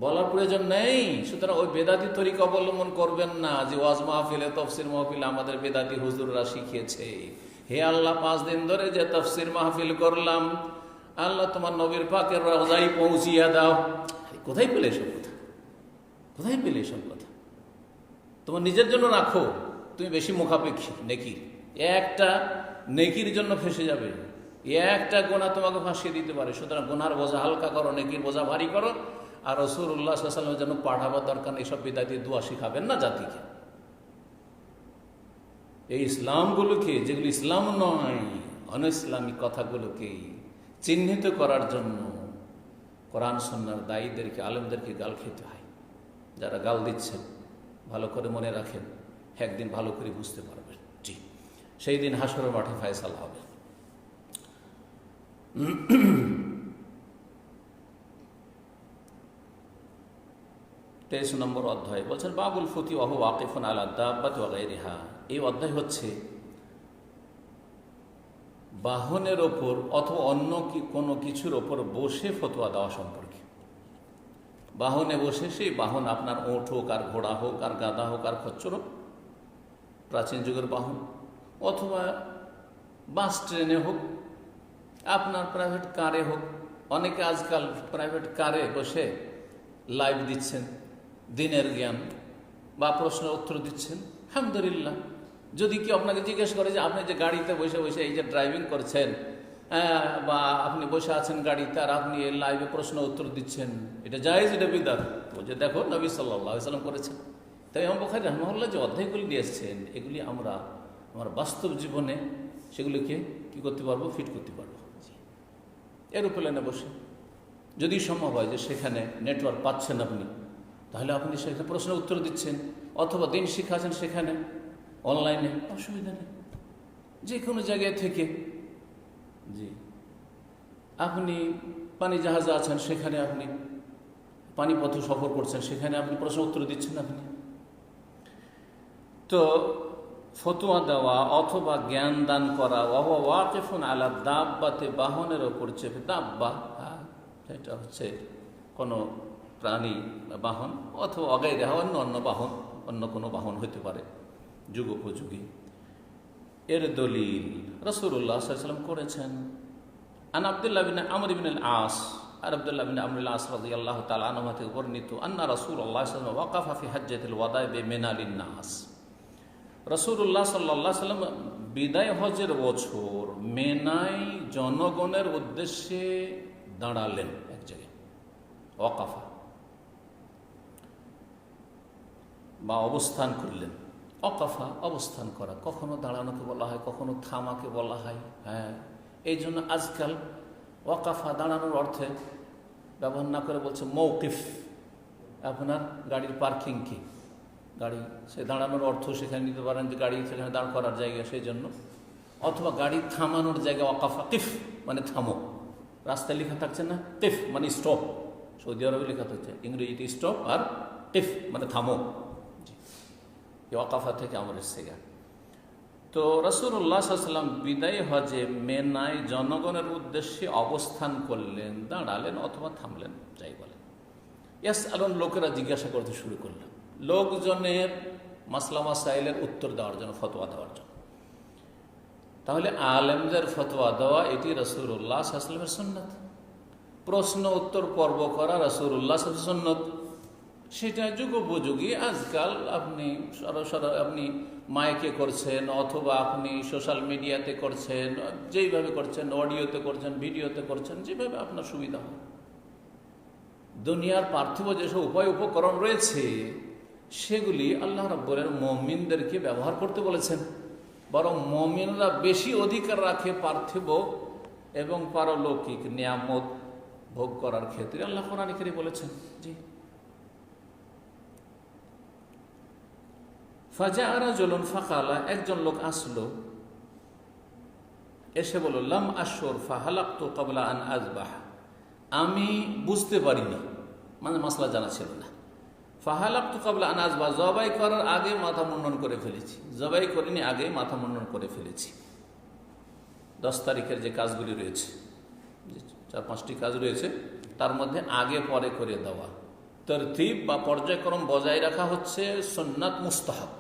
বলার প্রয়োজন নেই। সুতরাং ওই বেদাতি তরিকা অবলম্বন করবেন না যে ওয়াজ মাহফিলে, তফসির মাহফিলে আমাদের বেদাতি হুজুররা শিখিয়েছে। হে আল্লাহ, 5 দিন ধরে যে তফসির মাহফিল করলাম, আল্লাহ তোমার নবীর পাকের রওজায় পৌঁছিয়ে দাও। কোথায় পেলে এসব কথা? কোথায় পেলে এসব কথা? তোমার নিজের জন্য রাখো, তুমি বেশি মুখাপেক্ষী নেকির। একটা নেকির জন্য ফেসে যাবে, একটা গোনা তোমাকে ফাঁসিয়ে দিতে পারে। সুতরাং গোনার বোঝা হালকা করো, নেকির বোঝা ভারী করো। আর রাসূলুল্লাহ সাল্লাল্লাহু আলাইহি ওয়াসাল্লামের জন্য পাঠাবার দরকার নেই, সব বিদাতি দোয়া শিখাবেন না জাতিকে। এই ইসলামগুলোকে, যেগুলো ইসলাম নয়, অনইসলামিক কথাগুলোকে চিহ্নিত করার জন্য কোরআন সুন্নাহর দায়ীদেরকে, আলেমদেরকে গাল খেতে হয়। যারা গাল দিচ্ছেন ভালো করে মনে রাখেন, একদিন ভালো করে বুঝতে পারবেন। জি, সেই দিন হাসরের মাঠে ফয়সালা হবে। 23 নম্বর অধ্যায় বলছেন বাবুল ফুতি ওয়া হুয়া ওয়াকিফুন আলা দাব্বাতি ওয়া গায়রিহা। এই অধ্যায় হচ্ছে বাহনের ওপর অথবা অন্য কোনো কিছুর ওপর বসে ফতোয়া দেওয়া সম্পর্কে। বাহনে বসে, সেই বাহন আপনার ওঁট হোক আর ঘোড়া হোক আর গাধা হোক আর খচ্চর হোক, প্রাচীন যুগের বাহন, অথবা বাস ট্রেনে হোক, আপনার প্রাইভেট কারে হোক। অনেকে আজকাল প্রাইভেট কারে বসে লাইভ দিচ্ছেন, দিনের জ্ঞান বা প্রশ্নের উত্তর দিচ্ছেন। আলহামদুলিল্লাহ। যদি কেউ আপনাকে জিজ্ঞেস করে যে আপনি যে গাড়িতে বসে বসে এই যে ড্রাইভিং করছেন, বা আপনি বসে আছেন গাড়িতে আর আপনি এই লাইভে প্রশ্ন উত্তর দিচ্ছেন, এটা জায়েজ, এটা বিদআত? বলছে দেখো নবী সাল্লাল্লাহু আলাইহি ওয়াসাল্লাম করেছেন। তাই ইমাম বুখারী রাহিমাহুল্লাহ যে অধ্যায়গুলি নিয়ে এসেছেন, এগুলি আমরা আমার বাস্তব জীবনে সেগুলিকে কী করতে পারবো, ফিট করতে পারবো। এরোপ্লেনে বসে যদি সম্ভব হয় যে সেখানে নেটওয়ার্ক পাচ্ছেন আপনি, তাহলে আপনি সেখানে প্রশ্নের উত্তর দিচ্ছেন, অথবা দিন শিখাচ্ছেন সেখানে অনলাইনে, অসুবিধা নেই। যে কোনো জায়গায় থেকে, জি, আপনি পানি জাহাজে আছেন, সেখানে আপনি পানিপথে সফর করছেন, সেখানে আপনি প্রশ্ন উত্তর দিচ্ছেন আপনি। তো ফতোয়া দেওয়া অথবা জ্ঞান দান করা, ওয়াকিফুন আলা দাব্বাতে, বাহনের ওপর চেপে, দাব্বা এটা হচ্ছে কোনো প্রাণী বা বাহন, অথবা অগাইরা অন্য বাহন, অন্য কোনো বাহন হতে পারে যুগোপযোগী। এর দলিল রাসূলুল্লাহ সাল্লাল্লাহু আলাইহি ওয়াসাল্লাম করেছেন। আন আব্দুল্লাহ বিন আমর ইবনে আল-আস, আর আব্দুল্লাহ বিন আমর আল-আস রাদিয়াল্লাহু তাআলা আনহু থেকে বর্ণিত, আন্না রাসূলুল্লাহ সাল্লাল্লাহু আলাইহি ওয়াসাল্লাম ওয়াকাফা ফি হাজ্জাতিল ওয়াদা বিমিনা লিন-নাস। রাসূলুল্লাহ সাল্লাল্লাহু আলাইহি ওয়াসাল্লাম বিদায় হজের বছর মেনায় জনগণের উদ্দেশ্যে দাঁড়ালেন এক জায়গায়। ওয়াকাফা বা অবস্থান করলেন। ওয়াকাফা অবস্থান করা, কখনো দাঁড়ানোকে বলা হয়, কখনো থামাকে বলা হয়। হ্যাঁ, এই জন্য আজকাল ওয়াকাফা দাঁড়ানোর অর্থে ব্যবহার না করে বলছে মৌকিফ। আপনার গাড়ির পার্কিং কি, গাড়ি সে দাঁড়ানোর অর্থ সেখানে নিতে পারেন যে গাড়ি সেখানে দাঁড় করার জায়গা, সেই জন্য। অথবা গাড়ি থামানোর জায়গা ওয়াকাফা, কিফ মানে থামো। রাস্তায় লেখা থাকছে না কিফ মানে স্টপ, সৌদি আরবে লেখা থাকছে ইংরেজিতে স্টপ, আর কিফ মানে থামো। ওয়াকাফা থেকে আমার এসছে। তো রাসূলুল্লাহ সাল্লাল্লাহু আলাইহি ওয়াসাল্লাম বিদায় হজে মেনায় জনগণের উদ্দেশ্যে অবস্থান করলেন, দাঁড়ালেন অথবা থামলেন, যাই বলেন। ইয়াসআলুন, লোকেরা জিজ্ঞাসা করতে শুরু করলেন, লোকজনের মাসলা মাসাইলের উত্তর দেওয়ার জন্য, ফতোয়া দেওয়ার জন্য। তাহলে আলেমদের ফতোয়া দেওয়া এটি রাসূলুল্লাহ সাল্লাল্লাহু আলাইহি ওয়াসাল্লামের সুন্নাত। প্রশ্ন উত্তর পর্ব করা রাসূলুল্লাহ সাল্লাল্লাহু আলাইহি ওয়াসাল্লামের সুন্নাত। সেটা যুগোপযোগী। আজকাল আপনি আপনি মাইকে করছেন, অথবা আপনি সোশ্যাল মিডিয়াতে করছেন, যেইভাবে করছেন, অডিওতে করছেন, ভিডিওতে করছেন, যেভাবে আপনার সুবিধা হয়। দুনিয়ার পার্থিব যেসব উপায় উপকরণ রয়েছে, সেগুলি আল্লাহ রাব্বুল আলামিন মুমিনদেরকে ব্যবহার করতে বলেছেন। বরং মুমিনরা বেশি অধিকার রাখে পার্থিব এবং পারলৌকিক নিয়ামত ভোগ করার ক্ষেত্রে। আল্লাহ কোরআনে কারীমে বলেছেন। জি, ফাজা রাজুলুন ফাকালা, একজন লোক আসলো, এসে বলল, লাম আশউর ফাহালাকতু ক্বাবলা আন আযবাহ, আমি বুঝতে পারিনি, মানে মাসলা জানা ছিল না। ফাহালাকতু ক্বাবলা আন আযবাহ, জবাই করার আগে মাথা মুন্ডন করে ফেলেছি, জবাই করিনি, আগে মাথা মুন্ডন করে ফেলেছি। 10 তারিখের যে কাজগুলি রয়েছে, 4-5টি কাজ রয়েছে, তার মধ্যে আগে পরে করে দেওয়া, তরতিব বা পর্যায়ক্রম বজায় রাখা হচ্ছে সুন্নাত মুস্তাহাব।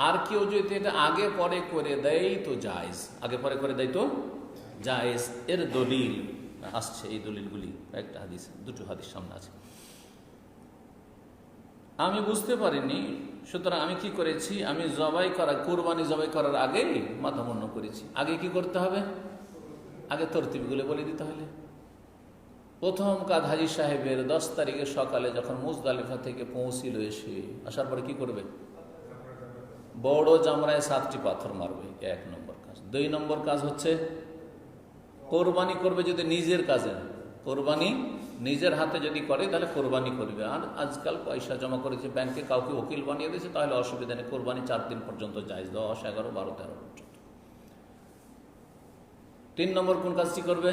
আর কেউ যদি এটা আগে পরে করে দেয় তো জায়েজ, আগে পরে করে দেয় তো জায়েজ। এর দলিল আসছে, এই দলিলগুলি একটা হাদিস, 2টো হাদিস সামনে আছে। আমি বুঝতে পারিনি, সুতরাং আমি কি করেছি, আমি কুরবানি জবাই করার আগেই মাথা মুন্ডন করেছি। আগে কি করতে হবে, আগে তরতিবগুলো বলে দিতে হলে। প্রথম কাজ হাজী সাহেবের 10 তারিখে সকালে যখন মুজদালিফা থেকে পৌঁছিল, এসে আসার পরে কি করবে, বড় জামরায় 7টি পাথর মারবে, 1 নম্বর কাজ। 2 নম্বর কাজ হচ্ছে কোরবানি করবে। যদি নিজের কাজে, কোরবানি নিজের হাতে যদি করে তাহলে কোরবানি করবে। আর আজকাল পয়সা জমা করেছে ব্যাংকে, কাউকে ওকিল বানিয়ে দিয়েছে, তাহলে অসুবিধা নেই, কোরবানি 4 দিন পর্যন্ত জায়েজ, 10, 11, 12, 13 পর্যন্ত। 3 নম্বর কোন কাজটি করবে,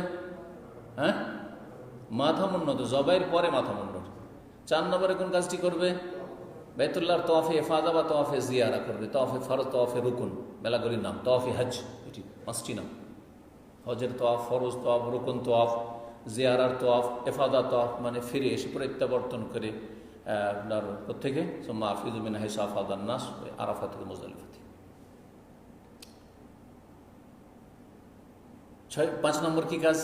হ্যাঁ, মাথা মুন্ডন, জবাইয়ের পরে মাথা মুন্ডন। 4 নম্বরে কোন কাজটি করবে, বাইতুল্লাহর তওয়াফে ইফাদা বা তওয়াফে জিয়ারা করবে, তওয়াফে ফরজ, তওয়াফে রুকুন, মেলাগুলির নাম, তওয়াফে হজ, এটি 5টি নাম। হজের তওয়াফ, ফরজ তওয়াফ, রুকুন তওয়াফ, জিয়ারার তোয়াফ, এফাদা তোয়াফ মানে ফিরে এসে প্রত্যাবর্তন করে আপনার প্রত্যেকে সোম্মা আফিজু মিন হাইসু আফাদান নাস, আরাফা থেকে মুজদালিফা থেকে। 5 নম্বর কি কাজ?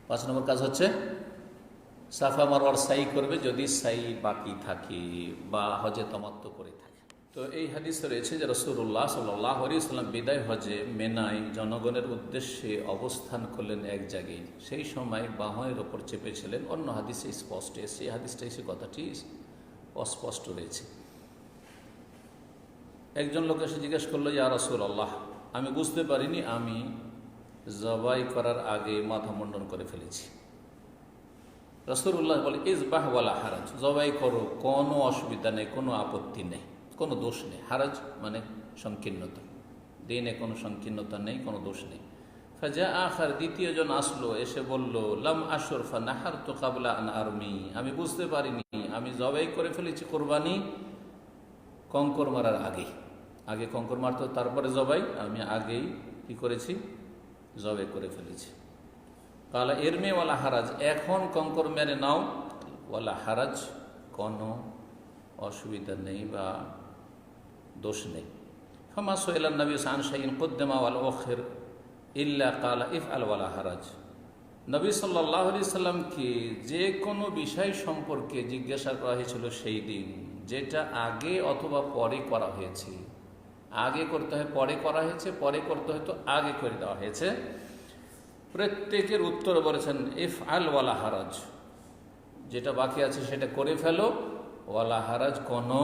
5 নম্বর কাজ হচ্ছে সাফা মারওয়ার সাই করবে যদি সাই বাকি থাকে বা হজে তামাত্তু করে থাকে। তো এই হাদিসে রয়েছে যে রাসূলুল্লাহ সাল্লাল্লাহু আলাইহি ওয়াসাল্লাম বিদায় হজে মেনায় জনগণের উদ্দেশ্যে অবস্থান করলেন এক জায়গায়, সেই সময় বাহনের ওপর চেপেছিলেন। অন্য হাদিসে স্পষ্ট এসে, এই হাদিসটা এসে কথাটি অস্পষ্ট রয়েছে। একজন লোক এসে জিজ্ঞেস করলো, ইয়া রাসূলুল্লাহ, আমি বুঝতে পারিনি আমি জবাই করার আগে মাথা মুন্ডন করে ফেলেছি। রাসূলুল্লাহ বলে, ইজবাহ ওয়ালা হারাজ, জবাই করো, কোনো অসুবিধা নেই, কোনো আপত্তি নেই, কোনো দোষ নেই। হারাজ মানে সংকীর্ণতা, দিনে কোনো সংকীর্ণতা নেই, কোনো দোষ নেই। ফাজা আখার, দ্বিতীয় জন আসলো, এসে বলল, লাম আশুর ফানাহারতু ক্বাবলা আন আরমি, আমি বুঝতে পারিনি আমি জবাই করে ফেলেছি কোরবানি কঙ্কর মারার আগে। আগে কঙ্কর মারতো তারপরে জবাই, আমি আগেই কি করেছি? জবাই করে ফেলেছি। কালা এরমে ওয়ালা হারাজ, এখন কঙ্কর মেরে নাও, ওয়ালা হারাজ, কোনো অসুবিধা নেই বা দোষ নেই। ফামা সুইলা নবী সান শাইইন কুদ্দামা ওয়াল আখির ইল্লা কালা ইফআল ওয়ালা হারাজ। নবী সাল্লাল্লাহু আলাইহি সাল্লামকে যে কোনো বিষয় সম্পর্কে জিজ্ঞাসা করা হয়েছিল সেই দিন, যেটা আগে অথবা পরে করা হয়েছে, আগে করতে হয় পরে করা হয়েছে, পরে করতে হয় তো আগে করে দেওয়া হয়েছে, প্রত্যেকের উত্তর বলেছেন ইফআল ওয়ালা হারাজ, যেটা বাকি আছে সেটা করে ফেলো, ওয়ালা হারাজ, কোনো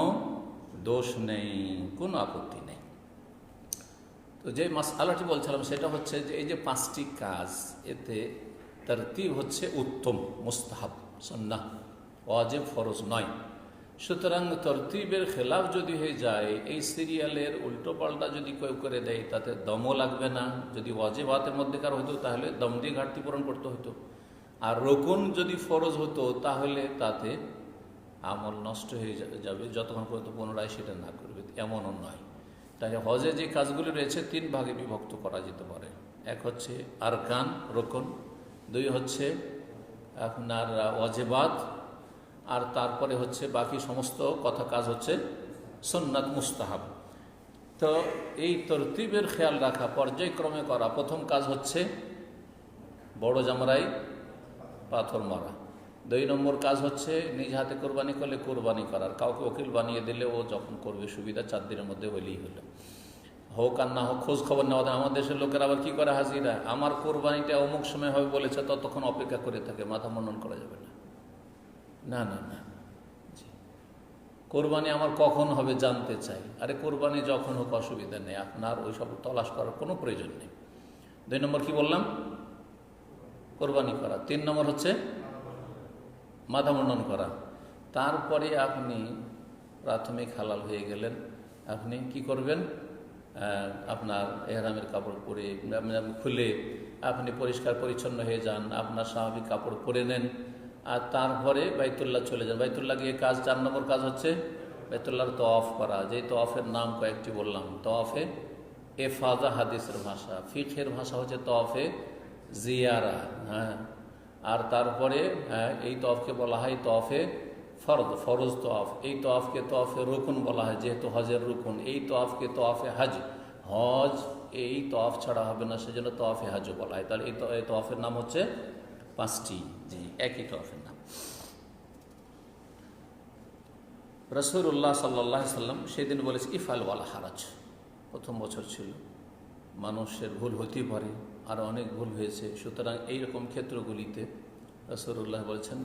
দোষ নেই, কোনো আপত্তি নেই। তো যে মাসআলাটি বলছিলাম সেটা হচ্ছে যে এই যে 5টি কাজ, এতে তারতিব হচ্ছে উত্তম, মুস্তাহাব, সুন্নাহ, ওয়াজিব, ফরজ নয়। সুতরাং তরতিবের খেলাফ যদি হয়ে যায়, এই সিরিয়ালের উল্টো পাল্টা যদি কেউ করে দেয়, তাতে দমও লাগবে না। যদি ওয়াজিবাতের মধ্যেকার হতো তাহলে দম দিয়ে ঘাটতি পূরণ করতে হতো, আর রকুন যদি ফরজ হতো তাহলে তাতে আমল নষ্ট হয়ে যাবে যতক্ষণ পর্যন্ত পুনরায় সেটা না করবে, এমনও নয়। তাই হজে যে কাজগুলি রয়েছে 3 ভাগে বিভক্ত করা যেতে পারে। এক হচ্ছে আরকান, রকুন, 2 হচ্ছে আপনার ওয়াজিবাত, আর তারপরে হচ্ছে বাকি সমস্ত কথা কাজ হচ্ছে সুন্নাত, মুস্তাহাব। তো এই তরতিবের খেয়াল রাখা, পর্যায়ক্রমে করা। প্রথম কাজ হচ্ছে বড় জামরাই পাথর মারা। 2 নম্বর কাজ হচ্ছে নিজ হাতে কোরবানি করলে কোরবানি করার, কাউকে ওকিল বানিয়ে দিলে ও যখন করবে সুবিধা, 4 দিনের মধ্যে হইলেই হলো, হোক আর না হোক খোঁজ খবর নেওয়া। আমার দেশের লোকের আবার কি করে, হাজিরা, আমার কোরবানিটা অমুক সময় হবে বলেছে, ততক্ষণ অপেক্ষা করে থাকে, মাথা মুন্ডন করা যাবে না। না না না, কোরবানি আমার কখন হবে জানতে চাই, আরে কোরবানি যখন হোক অসুবিধা নেই, আপনার ওইসব তলাশ করার কোনো প্রয়োজন নেই। 2 নম্বর কি বললাম? কোরবানি করা। 3 নম্বর হচ্ছে মাথা মুন্ডন করা। তারপরে আপনি প্রাথমিক হালাল হয়ে গেলেন, আপনি কি করবেন? আপনার এহরামের কাপড় পরে খুলে আপনি পরিষ্কার পরিচ্ছন্ন হয়ে যান, আপনার স্বাভাবিক কাপড় পরে নেন, আর তারপরে বাইতুল্লাহ চলে যান। বাইতুল্লাহ গিয়ে কাজ 4 নম্বর কাজ হচ্ছে বাইতুল্লাহর তওয়াফ করা। যে তওয়াফের নাম কয়েকটি বললাম, তওয়াফে এফাদা হাদিসের ভাষা, ফিকহের ভাষা হচ্ছে তওয়াফে জিয়ারা। হ্যাঁ, আর তারপরে এই তওয়াফকে বলা হয় তওয়াফে ফরজ, ফরজ তওয়াফ। এই তওয়াফকে তওয়াফে রুকুন বলা হয়, যেহেতু হজের রুকুন। এই তওয়াফকে তওয়াফে হজ, হজ এই তওয়াফ ছাড়া হবে না, সেজন্য তওয়াফে হজ বলা হয়। তাহলে এই তওয়াফের নাম হচ্ছে 5টি, জি, একই তওয়াফের নাম। রাসূলুল্লাহ সাল্লাল্লাহু আলাইহি সাল্লাম সেদিন বলেছে ইফআল ওয়ালা হারাজ। প্রথম বছর ছিল, মানুষের ভুল হতেই পারে, আর অনেক ভুল হয়েছে। সুতরাং এইরকম ক্ষেত্রগুলিতে রাসূলুল্লাহ বলছেন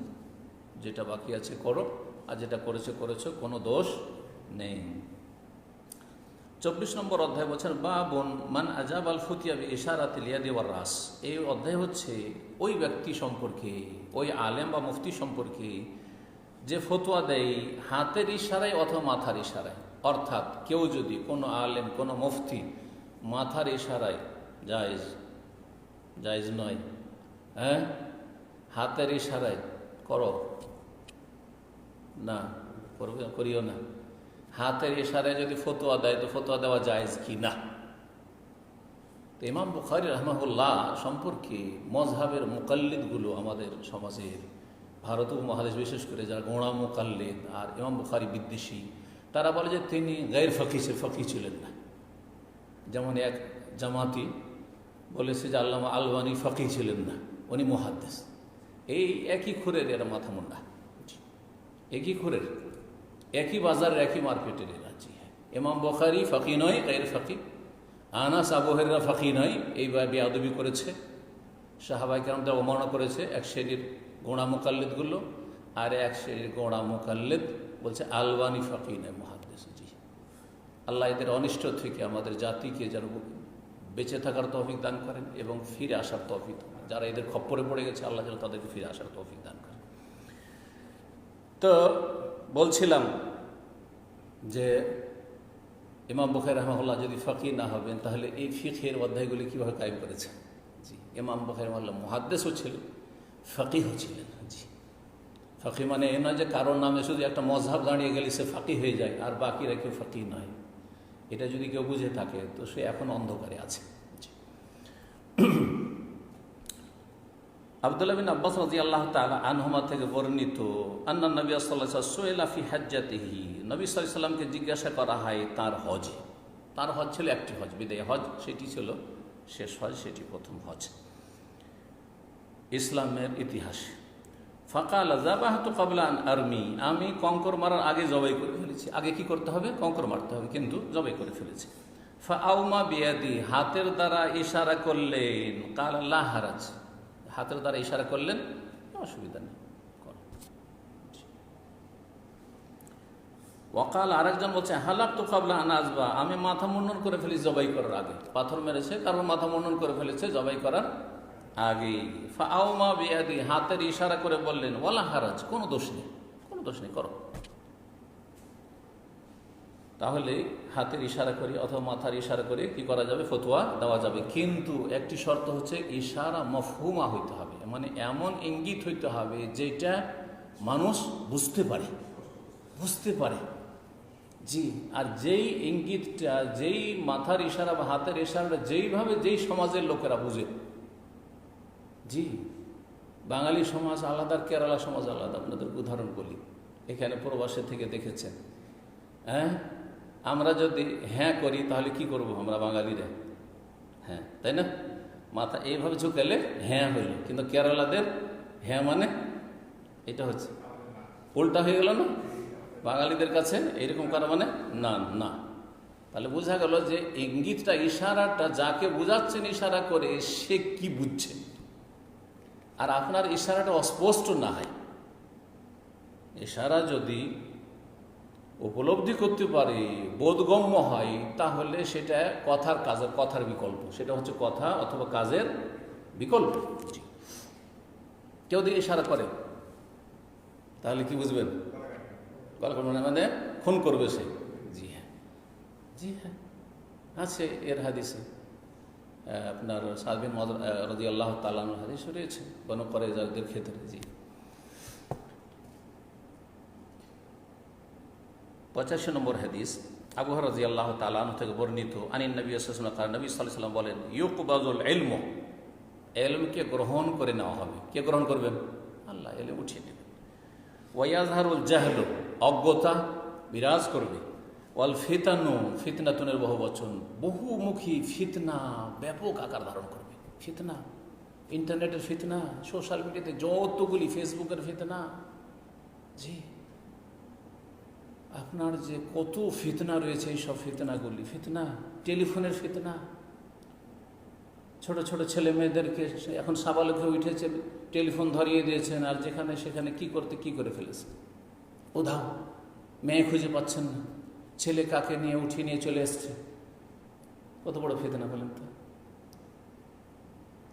যেটা বাকি আছে করো, আর যেটা করেছো কোনো দোষ নেই। 24 নম্বর অধ্যায় বলছেন বাবুন মান আজাব আল ফুতিয়া বি ইশারাতিল ইয়াদি ওয়ার রাস। এই অধ্যায় হচ্ছে ওই ব্যক্তি সম্পর্কে, ওই আলেম বা মুফতি সম্পর্কে যে ফতোয়া দেয় হাতের ইশারায় অথবা মাথার ইশারায়। অর্থাৎ কেউ যদি, কোনো আলেম, কোনো মুফতি মাথার ইশারায় জায়েজ, জায়েজ নয়, হ্যাঁ, হাতের ইশারায় করো না, করিও না, হাতের ইশারায় যদি ফতোয়া দেয় তো ফতোয়া দেওয়া জায়েজ কি না, তো ইমাম বুখারী রাহমাহুল্লাহ সম্পর্কে মজহাবের মুকাল্লিদগুলো আমাদের সমাজের ভারত উপমহাদেশ বিশেষ করে যারা গোঁড়া মুকাল্লিদ আর ইমাম বুখারী বিদ্বেষী, তারা বলে যে তিনি গায়র ফকি ছিলেন না। যেমন এক জামাতি বলেছে যে আল্লামা আলবানী ফকি ছিলেন না, উনি মুহাদ্দিস। এই একই খুরের এরা মাথা মুন্ডা, একই খুরের, একই বাজারের, একই মার্কেটের এরা। জি হ্যাঁ, ইমাম বুখারী ফকি নয়, গায়র ফকি। আনাস আবু হুরায়রা ফকি নয়, এই বেয়াদবি করেছে, সাহাবায়ে কেরামদের অবমাননা করেছে এক শ্রেণীর গোঁড়া মুকাল্লিদগুলো। আর এক শ্রেণীর গোঁড়া মুকাল্লিদ বলছে আলবানী ফকি নয়, মুহাদ্দিস। জি, আল্লাহ এদের অনিষ্ট থেকে আমাদের জাতিকে যেন বেঁচে থাকার তৌফিক দান করেন এবং ফিরে আসার তৌফিক দান করেন। যারা এদের খপ্পরে পড়ে গেছে, আল্লাহ যেন তাদেরকে ফিরে আসার তৌফিক দান করেন। তো বলছিলাম যে ইমাম বুখারী রাহমাহুল্লাহ যদি ফকি না হবেন, তাহলে এই ফিকহের অধ্যায়গুলি কীভাবে কায়েম করেছেন? জি, ইমাম বুখারী রাহমাহুল্লাহ মুহাদ্দিসও ছিলেন, ফকিহও ছিলেন। জি, ফকি মানে এ নয় যে কারোর নামে শুধু একটা মজহাব দাঁড়িয়ে গেলে সে ফাঁকি হয়ে যায় আর বাকিরা কেউ ফাঁকি নয়। এটা যদি কেউ বুঝে থাকে তো সে এখন অন্ধকারে আছে। আব্দুল্লাহ বিন আব্বাস রাদিয়াল্লাহু তাআলা আনহুমা থেকে বর্ণিত, আন্না নবী সাল্লাল্লাহু আলাইহি ওয়াসাল্লাম সুইলা ফি হাজ্জাতিহি, নবী সাল্লাল্লাহু আলাইহি ওয়াসাল্লামকে জিজ্ঞাসা করা হয় তার হজে। তার হজ ছিল একটি হজ, বিদায় হজ, সেটি ছিল শেষ হজ, সেটি প্রথম হজ ইসলামের ইতিহাসে। ফাকাল যাবাহতু ক্বাবলা আন আরমি, আমি কঙ্কর মারার আগে জবাই করে ফেলেছি। আগে কি করতে হবে? কঙ্কর মারতে হবে, কিন্তু জবাই করে ফেলেছি। ফাআউমা বিয়াদি, হাতের দ্বারা ইশারা করলেন। কাল লা হারাজ, হাতের দ্বারা ইশারা করলেন, অসুবিধা নেই। ওয়াকাল, আরেকজন বলছে হালাকতু ক্বাবলা আন আযবা, আমি মাথা মুন্ডন করে ফেলেছি জবাই করার আগে। পাথর মেরেছে, কারণ মাথা মুন্ডন করে ফেলেছে জবাই করার আগে। ফাআউমা বিয়াদি, হাতের ইশারা করে বললেন ওয়ালা হারাজ, কোনো দোষ নেই, কোনো দোষ নেই, করো। তাহলে হাতের ইশারা করে অথবা মাথার ইশারা করে কি করা যাবে? ফতোয়া দেওয়া যাবে। কিন্তু একটি শর্ত হচ্ছে ইশারা মফহুমা হইতে হবে, মানে এমন ইঙ্গিত হইতে হবে যেটা মানুষ বুঝতে পারে, বুঝতে পারে। জি, আর যেই ইঙ্গিতটা, যেই মাথার ইশারা বা হাতের ইশারাটা যেইভাবে যেই সমাজের লোকেরা বুঝে। জি, বাঙালি সমাজ আলাদা, কেরালা সমাজ আলাদা। আপনাদের উদাহরণ বলি, এখানে প্রবাসে থেকে দেখেছেন, হ্যাঁ, আমরা যদি হ্যাঁ করি তাহলে কি করব আমরা বাঙালিরা? হ্যাঁ, তাই না? মাথা এইভাবে ঝুঁকালে হ্যাঁ হইল, কিন্তু কেরালাদের হ্যাঁ মানে এটা হচ্ছে উল্টা হয়ে গেল না? বাঙালিদের কাছে এইরকম করা মানে না না। তাহলে বোঝা গেল যে ইঙ্গিতটা, ইশারাটা যাকে বোঝাচ্ছেন ইশারা করে সে কি বুঝছে। আর আপনার ইশারাটা অস্পষ্ট না হয়, ইশারা যদি উপলব্ধি করতে পারে, বোধগম্য হয়, তাহলে সেটা কথার বিকল্প, সেটা হচ্ছে কথা অথবা কাজের বিকল্প। কেউ যদি ইশারা করে তাহলে কি বুঝবেন? মানে খুন করবে সে। জি হ্যাঁ, জি হ্যাঁ, আছে এর হাদিসে আপনার সাদ বিন মুআয রাদিয়াল্লাহু তাআলা আনহু হাদিস রয়েছে বনু কুরাইজাদের ক্ষেত্রে। জি, 85 নম্বর হাদিস, আবু হুরায়রা রাদিয়াল্লাহু তাআলা আনহু থেকে বর্ণিত, আনিন নবী সাল্লাল্লাহু আলাইহি ওয়াসাল্লাম, নবী সাল্লাল্লাহু আলাইহি ওয়াসাল্লাম বলেন, ইউকবাজুল ইলমু, ইলমকে গ্রহণ করে নেওয়া হবে। কে গ্রহণ করবেন? আল্লাহ ইলম উঠিয়ে নেবেন। ওয়ায়াজহারুল জাহলু, অজ্ঞতা বিরাজ করবে। ওয়াল ফিতানু, ফিতনাতুনের বহু বচন, বহুমুখী ফিতনা ব্যাপক আকার ধারণ করবে। ফিতনা, ইন্টারনেটের ফিতনা, সোশ্যাল মিডিয়াতে যতগুলি, ফেসবুকের ফিতনা, জি, আপনার যে কত ফিতনা রয়েছে, এই সব ফিতনাগুলি, ফিতনা, টেলিফোনের ফিতনা, ছোট ছোট ছেলে মেয়েদেরকে এখন সাবালক হয়ে উঠেছে, টেলিফোন ধরিয়ে দিয়েছেন, আর যেখানে সেখানে কি করে ফেলেছে। উধাও, মেয়ে খুঁজে পাচ্ছেন না, ছেলে কাকে নিয়ে উঠিয়ে নিয়ে চলে এসছে। কত বড় ফিতনা বলেন তো।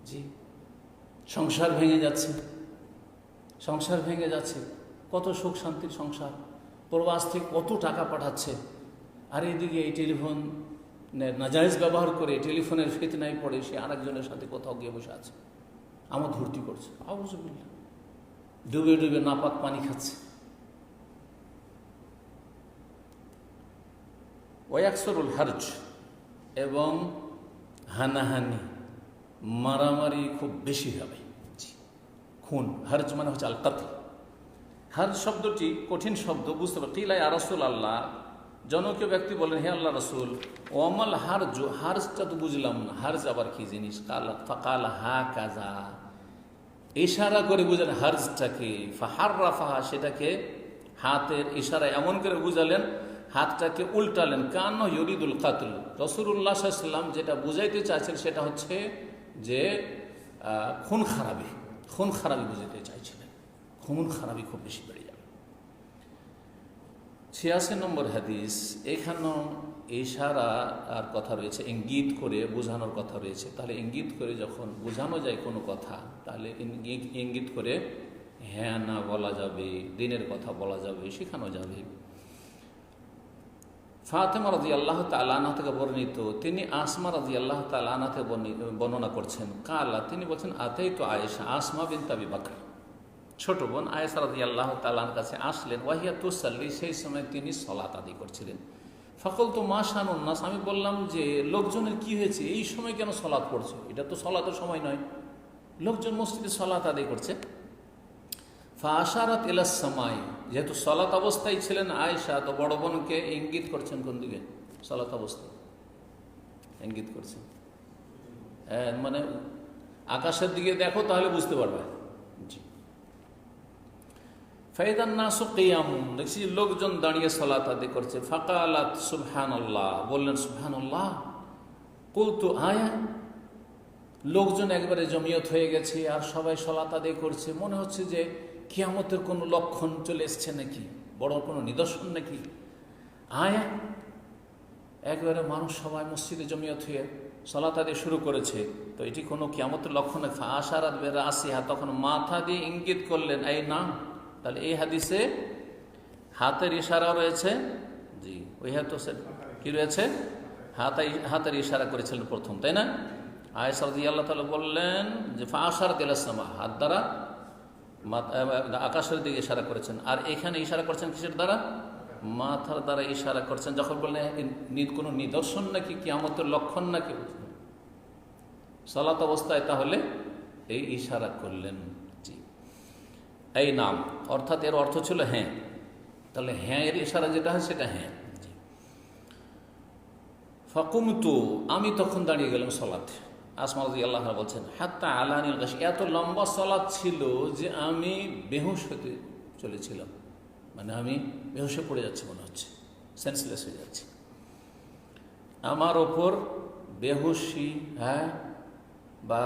জি, সংসার ভেঙে যাচ্ছে, সংসার ভেঙে যাচ্ছে, কত সুখ শান্তির সংসার, প্রবাস থেকে কত টাকা পাঠাচ্ছে, আর এদিকে এই টেলিফোন নাজায়েজ ব্যবহার করে টেলিফোনের ফিতনায় পড়ে সে আরেকজনের সাথে কোথাও গিয়ে বসে আছে, আমোদ ভর্তি করছে, আউযুবিল্লাহ, ডুবে ডুবে নাপাক পানি খাচ্ছে। ওয়াকসরুল হারজ, এবং হানাহানি, মারামারি খুব বেশি হবে। খুন, হার্জ মানে হচ্ছে আল কাতল। হার্জ শব্দটি কঠিন শব্দ, বুঝতে পারে। কিলা ইয়া রাসূলুল্লাহ, জনকীয় ব্যক্তি বলেন, হে আল্লাহ রসুল, ওয়ামাল হারজ, হার্জটা তো বুঝলাম না, হার্জ আবার কি জিনিস? ফাকাল হা কাজা, ইশারা করে বুঝলেন হার্জটাকে। ফাহাররাফাহা, সেটাকে হাতের ইশারায় এমন করে বুঝালেন, হাতটাকে উল্টালেন। কান্ন ইউরিদুল কাতল, রাসূলুল্লাহ সাল্লাল্লাহু আলাইহি ওয়াসাল্লাম যেটা বুঝাইতে চাইছেন সেটা হচ্ছে যে খুন খারাপি, খুন খারাপি বুঝাইতে চাইছিলেন। খুন খারাপি খুব বেশি বেড়ে যাবে। 86 নম্বর হাদিস, এখানেও ইশারা আর কথা রয়েছে, ইঙ্গিত করে বোঝানোর কথা রয়েছে। তাহলে ইঙ্গিত করে যখন বোঝানো যায় কোনো কথা, তাহলে ইঙ্গিত করে হ্যাঁ না বলা যাবে, দিনের কথা বলা যাবে, শেখানো যাবে। ফাতেমা রাদিয়াল্লাহু তাআলা আনহা থেকে বর্ণিত, তিনি আসমা রাদিয়াল্লাহু তাআলা আনহা থেকে বর্ণনা করছেন। কালা, তিনি বলছেন, আতাইতু আয়েশা, আসমা বিনত আবি বকর, ছোট বোন আয়েশা রাদিয়াল্লাহু তাআলার কাছে আসলেন। ওয়াহিয়া তুসাল্লি, সেই সময় তিনি সালাত আদায় করছিলেন। ফাকুলতু মা শানুন নাস, আমি বললাম যে লোকজনের কি হয়েছে, এই সময় কেন সালাত পড়ছে? এটা তো সালাতের সময় নয়, লোকজন মসজিদে সালাত আদায় করছে। ফাআশারাত ইলাস সামাই, যেহেতু সালাত অবস্থায় ছিলেন আয়েশা, তো বড় বোনকে ইঙ্গিত করছেন কোন দিকে? সালাত অবস্থায় ইঙ্গিত করছেন, মানে আকাশের দিকে দেখো তাহলে বুঝতে পারবে। জি। ফাইদান নাসু কিয়ামুন, দেখছি লোকজন দাঁড়িয়ে সালাত আদায় করছে। ফাকালাত সুবহানাল্লাহ, বললেন সুবহানাল্লাহ। কুলতু আয়া, লোকজন একবারে জমিয়ত হয়ে গেছে আর সবাই সালাত আদায় করছে, মনে হচ্ছে যে কিয়ামতের কোনো লক্ষণ চলে এসছে নাকি, বড় কোনো নিদর্শন নাকি। আয়া, একবারে মানুষ সবাই মসজিদে জমিয়ত হয়ে সালাত আদায় শুরু করেছে, তো এটি কোনো কিয়ামতের লক্ষণ নাকি। ফাআশারাত বিরাসিহা, তখন মাথা দিয়ে ইঙ্গিত করলেন, এই নাম। তাহলে এই হাদিসে হাতের ইশারা রয়েছে। জি, ওই হাত কি রয়েছে? হাতের ইশারা করেছিলেন প্রথম, তাই না? আয়েশা রাদিয়াল্লাহু তাআলা বললেন যে ফাআশারাত ইলাস সামা, হাত দ্বারা আকাশের দিকে ইশারা করেছেন। আর এখানে ইশারা করছেন কিসের দ্বারা? মাথার দ্বারা ইশারা করছেন। যখন বললেন কোনো নিদর্শন নাকি, কিয়ামতের লক্ষণ নাকি সালাত অবস্থায়, তাহলে এই ইশারা করলেন। জি, এই নাম, অর্থাৎ এর অর্থ ছিল হ্যাঁ। তাহলে হ্যাঁ এর ইশারা যেটা হয় সেটা হ্যাঁ। জি। ফাকুমতু, আমি তখন দাঁড়িয়ে গেলাম সালাতে। আসমা রাদিয়াল্লাহু আনহা বলছেন, হাত্তা আলানিল গাশ, এত লম্বা সালাত ছিল যে আমি বেহুশ হতে চলেছিলাম, মানে আমি বেহুশে পড়ে যাচ্ছি, মনে হচ্ছে সেন্সলেস হয়ে যাচ্ছি। আমার ওপর বেহুশি, বা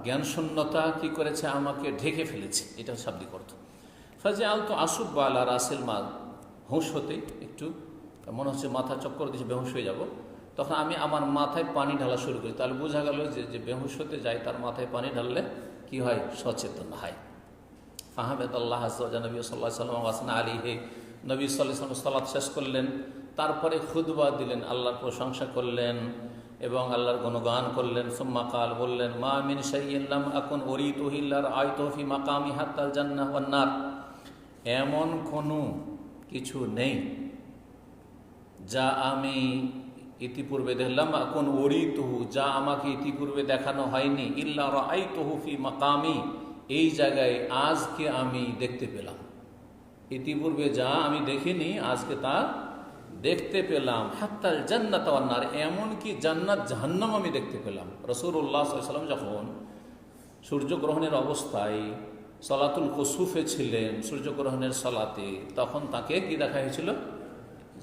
জ্ঞানশূন্যতা কি করেছে, আমাকে ঢেকে ফেলেছে, এটা শাব্দিক অর্থ। ফাজে আলতো আসুব আলা রাসেল মাল, হুঁশ হতে একটু মনে হচ্ছে মাথা চক্কর দিয়েছে, বেহুশ হয়ে যাব। তখন আমি আমার মাথায় পানি ঢালা শুরু করি। তাহলে বোঝা গেল যে বেহুশ হতে যায়, তার মাথায় পানি ঢাললে কি হয়? সচেতন হয়। ফাহামেদ আল্লাহ নবী সাল্লাল্লাহু আলাইহি ওয়াসাল্লাম ওয়াসনা আলাইহি, নবী সাল্লাল্লাহু আলাইহি ওয়াসাল্লাম সালাত শেষ করলেন, তারপরে খুতবা দিলেন, আল্লাহর প্রশংসা করলেন এবং আল্লাহর গুণগান করলেন। সুম্মা কাল, বললেন, মা মিন শাইইন লাম আকুন উরিতুহু ইল্লা রাআইতুহু ফি মাকামি হাত্তাল জান্নাহ ওয়ান নার, এমন কোনো কিছু নেই যা আমি ইতিপূর্বে দেখলাম, এখন উরিতুহু, যা আমাকে ইতিপূর্বে দেখানো হয়নি, ইল্লা রাআইতুহু ফি মাকামি, এই জায়গায় আজকে আমি দেখতে পেলাম। ইতিপূর্বে যা আমি দেখিনি, আজকে তা দেখতে পেলাম। হাত্তাল জান্নাত ওয়ান নার, এমনকি জান্নাত জাহান্নাম আমি দেখতে পেলাম। রাসূলুল্লাহ সাল্লাল্লাহু আলাইহি ওয়াসাল্লাম যখন সূর্যগ্রহণের অবস্থায় সালাতুল কুসুফে ছিলেন, সূর্যগ্রহণের সালাতে, তখন তাকে কি দেখা হয়েছিল?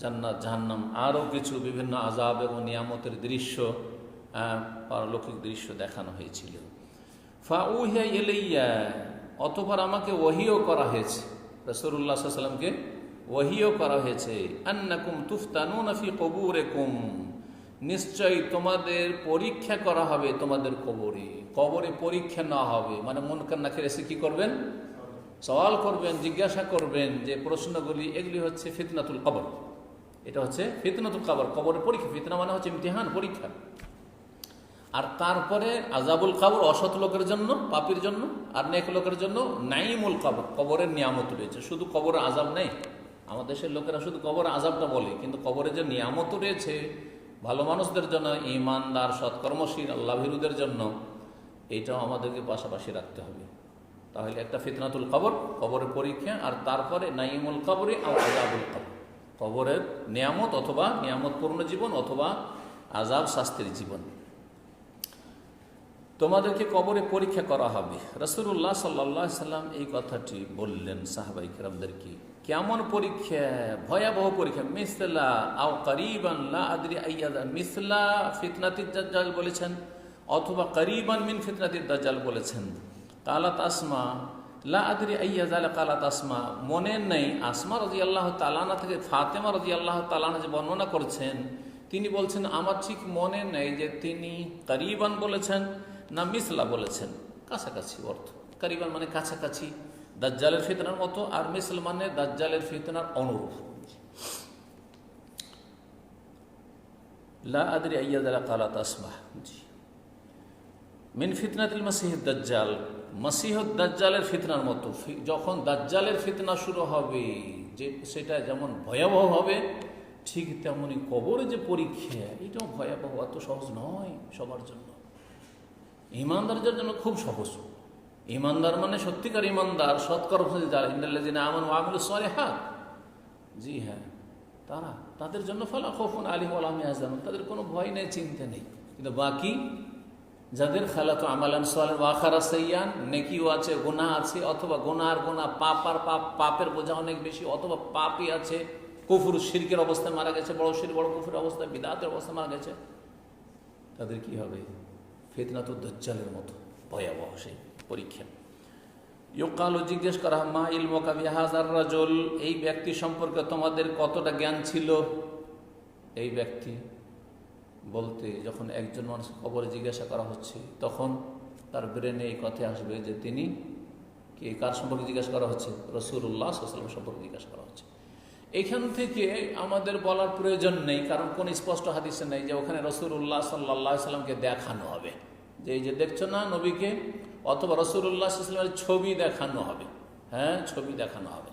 জান্নাত জাহান্নাম, আরও কিছু বিভিন্ন আযাব এবং নিয়ামতের দৃশ্য, পারলৌকিক দৃশ্য দেখানো হয়েছিল। ফাউহিয়া ইলাইয়া, অতঃপর আমাকে ওহীও করা হয়েছে, রাসূলুল্লাহ সাল্লাল্লাহু আলাইহি ওয়াসাল্লামকে ওহীও করা হয়েছে। আন্নাকুম তুফতানুনা ফি কুবুরিকুম, নিশ্চয়ই তোমাদের পরীক্ষা করা হবে তোমাদের কবরে। কবরে পরীক্ষা না হবে মানে মুনকার নাকির এসে কি করবেন? সওয়াল করবেন, জিজ্ঞাসা করবেন, যে প্রশ্নগুলি, এগুলি হচ্ছে ফিতনাতুল কবর। এটা হচ্ছে ফিতনাতুল কবর, কবরের পরীক্ষা। ফিতনা মানে হচ্ছে ইমতিহান, পরীক্ষা। আর তারপরে আযাবুল কবর, অসৎ লোকের জন্য, পাপীর জন্য। আর নেক লোকের জন্য নাঈমুল কবর, কবরের নিয়ামত রয়েছে। শুধু কবরের আযাব নেই, আমাদের দেশের লোকেরা শুধু কবরের আযাবটা বলে, কিন্তু কবরের যে নিয়ামত রয়েছে, ভালো মানুষদের জন্য, ইমানদার সৎকর্মশীল আল্লাহভীরুদের জন্য, এটাও আমাদেরকে পাশাপাশি রাখতে হবে। তাহলে একটা ফিতনাতুল কবর, কবরের পরীক্ষা, আর তারপরে নাইমুল কবরে আযাবুল কবর, কবরের নিয়ামত অথবা নিয়ামতপূর্ণ জীবন অথবা আযাব শাস্তির জীবন। তোমাদেরকে কবরে পরীক্ষা করা হবে। রাসূলুল্লাহ সাল্লাল্লাহু আলাইহি সাল্লাম এই কথাটি বললেন সাহাবায়ে কেরামদেরকে। কেমন পরীক্ষা? ভয়াবহ পরীক্ষা। মিসলা আও করিবান লা আদরি আইয়াদা, মিসলা ফিতনাতিদ দাজ্জাল বলেছেন অথবা করিবান মিন ফিতনাতিদ দাজ্জাল বলেছেন। কালাত আসমা লা আদরি আইয়াজা কালাত আসমা, মনে নেই আসমা রাদিয়াল্লাহু তাআলা আনহা থেকে ফাতেমা রাদিয়াল্লাহু তাআলা আনহা যে বর্ণনা করছেন, তিনি বলছেন আমার ঠিক মনে নেই যে তিনি করিবান বলেছেন না মিসলা বলেছেন। কাছাকাছি অর্থ। করিবান মানে কাছাকাছি দাজ্জালের ফিতনার মতো, আর মিসল মানে দাজ্জালের ফিতনার অনুরূপ। লা আদরি আইয়াজা কালাত আসমা জি মিন ফিতনাতিল মাসিহিদ দাজ্জাল, মাসিহুদ দাজ্জালের ফিতনার মতো। যখন দাজ্জালের ফিতনা শুরু হবে, যে সেটা যেমন ভয়াবহ হবে, ঠিক তেমনি কবরে যে পরীক্ষা, এটাও ভয়াবহ, এত সহজ নয় সবার জন্য। ইমানদারদের জন্য খুব সহজ। ইমানদার মানে সত্যিকার ইমানদার, সৎকর্মশীল যারা, ইন্নাল্লাযিনা আমানু ওয়া আমিলুস সালিহাত, জি হ্যাঁ, তারা, তাদের জন্য ফালা খাউফুন আলাইহিম ওয়া লা হুম ইয়াহজানুন, তাদের কোনো ভয় নেই, চিন্তা নেই। কিন্তু বাকি যাদের খালাতু আমালান সালিহান ওয়া আখারা সাইয়্যান, নেকিও আছে, গুনাহ আছে, অথবা গুনার গুনাহ, পাপ আর পাপ, পাপের বোঝা অনেক বেশি, অথবা পাপই আছে, কুফর শিরকের অবস্থায় মারা গেছে, বড় শিরক বড় কুফরের অবস্থায়, বিদআতের অবস্থায় মারা গেছে, তাদের কি হবে? ফিতনাতুদ দাজ্জালের মতো ভয়াবহ সেই পরীক্ষা। ইউকালু, জিজ্ঞেস করা, মা ইলমুকা বিহাযার রাজুল, এই ব্যক্তি সম্পর্কে তোমাদের কতটা জ্ঞান ছিল? এই ব্যক্তি বলতে যখন একজন মানুষ কবরে জিজ্ঞাসা করা হচ্ছে, তখন তার ব্রেনে এই কথা আসবে যে তিনি কি, কার সম্পর্কে জিজ্ঞাসা করা হচ্ছে? রাসূলুল্লাহ সাল্লাল্লাহু আলাইহি ওয়াসাল্লাম সম্পর্কে জিজ্ঞাসা করা হচ্ছে। এখান থেকে আমাদের বলার প্রয়োজন নেই, কারণ কোন স্পষ্ট হাদিসে নেই যে ওখানে রাসূলুল্লাহ সাল্লাল্লাহু আলাইহি ওয়াসাল্লামকে দেখানো হবে, যে এই যে দেখছো না নবীকে, অথবা রাসূলুল্লাহ সাল্লাল্লাহু আলাইহি ওয়াসাল্লামের ছবি দেখানো হবে। হ্যাঁ, ছবি দেখানো হবে,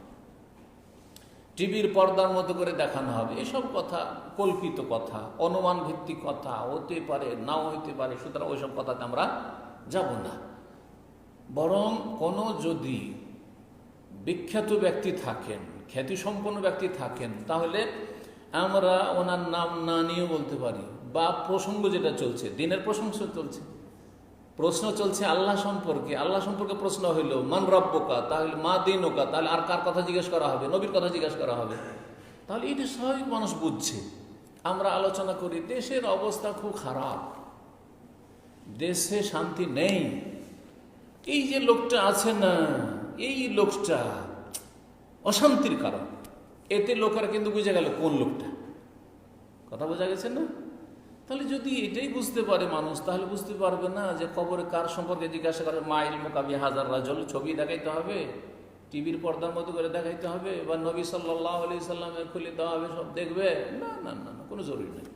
টিভির পর্দার মতো করে দেখানো হবে। এসব কথা কল্পিত কথা, অনুমান ভিত্তিক কথা, হতে পারে নাও হইতে পারে। সুতরাং ওইসব কথাতে আমরা যাব না। বরং কোনো যদি বিখ্যাত ব্যক্তি থাকেন, খ্যাতিসম্পন্ন ব্যক্তি থাকেন, তাহলে আমরা ওনার নাম না নিয়েও বলতে পারি। বা প্রসঙ্গ যেটা চলছে, দিনের প্রসঙ্গ চলছে, প্রশ্ন চলছে আল্লাহ সম্পর্কে, আল্লাহ সম্পর্কে প্রশ্ন হইল মান রব্বুকা, তাহলে মা দীনুকা, তাহলে আর কার কথা জিজ্ঞেস করা হবে? নবীর কথা জিজ্ঞেস করা হবে। তাহলে এটা স্বাভাবিক, মানুষ বুঝছে। আমরা আলোচনা করি দেশের অবস্থা খুব খারাপ, দেশে শান্তি নেই, এই যে লোকটা আছে না, এই লোকটা অশান্তির কারণ। এতে লোকেরা কিন্তু বুঝে গেল কোন লোকটা, কথা বোঝা গেছে না? তাহলে যদি এটাই বুঝতে পারে মানুষ, তাহলে বুঝতে পারবে না যে কবরে কার সম্পর্কে জিজ্ঞাসা করে মা ইলমুকা বিহাযার রাজুল, ছবি দেখাইতে হবে, টিভির পর্দার মতো করে দেখাইতে হবে, বা নবী সাল্লাল্লাহু আলাইহি সাল্লামের খুলে দেওয়া হবে, সব দেখবে? না না না, কোনো জরুরি নেই।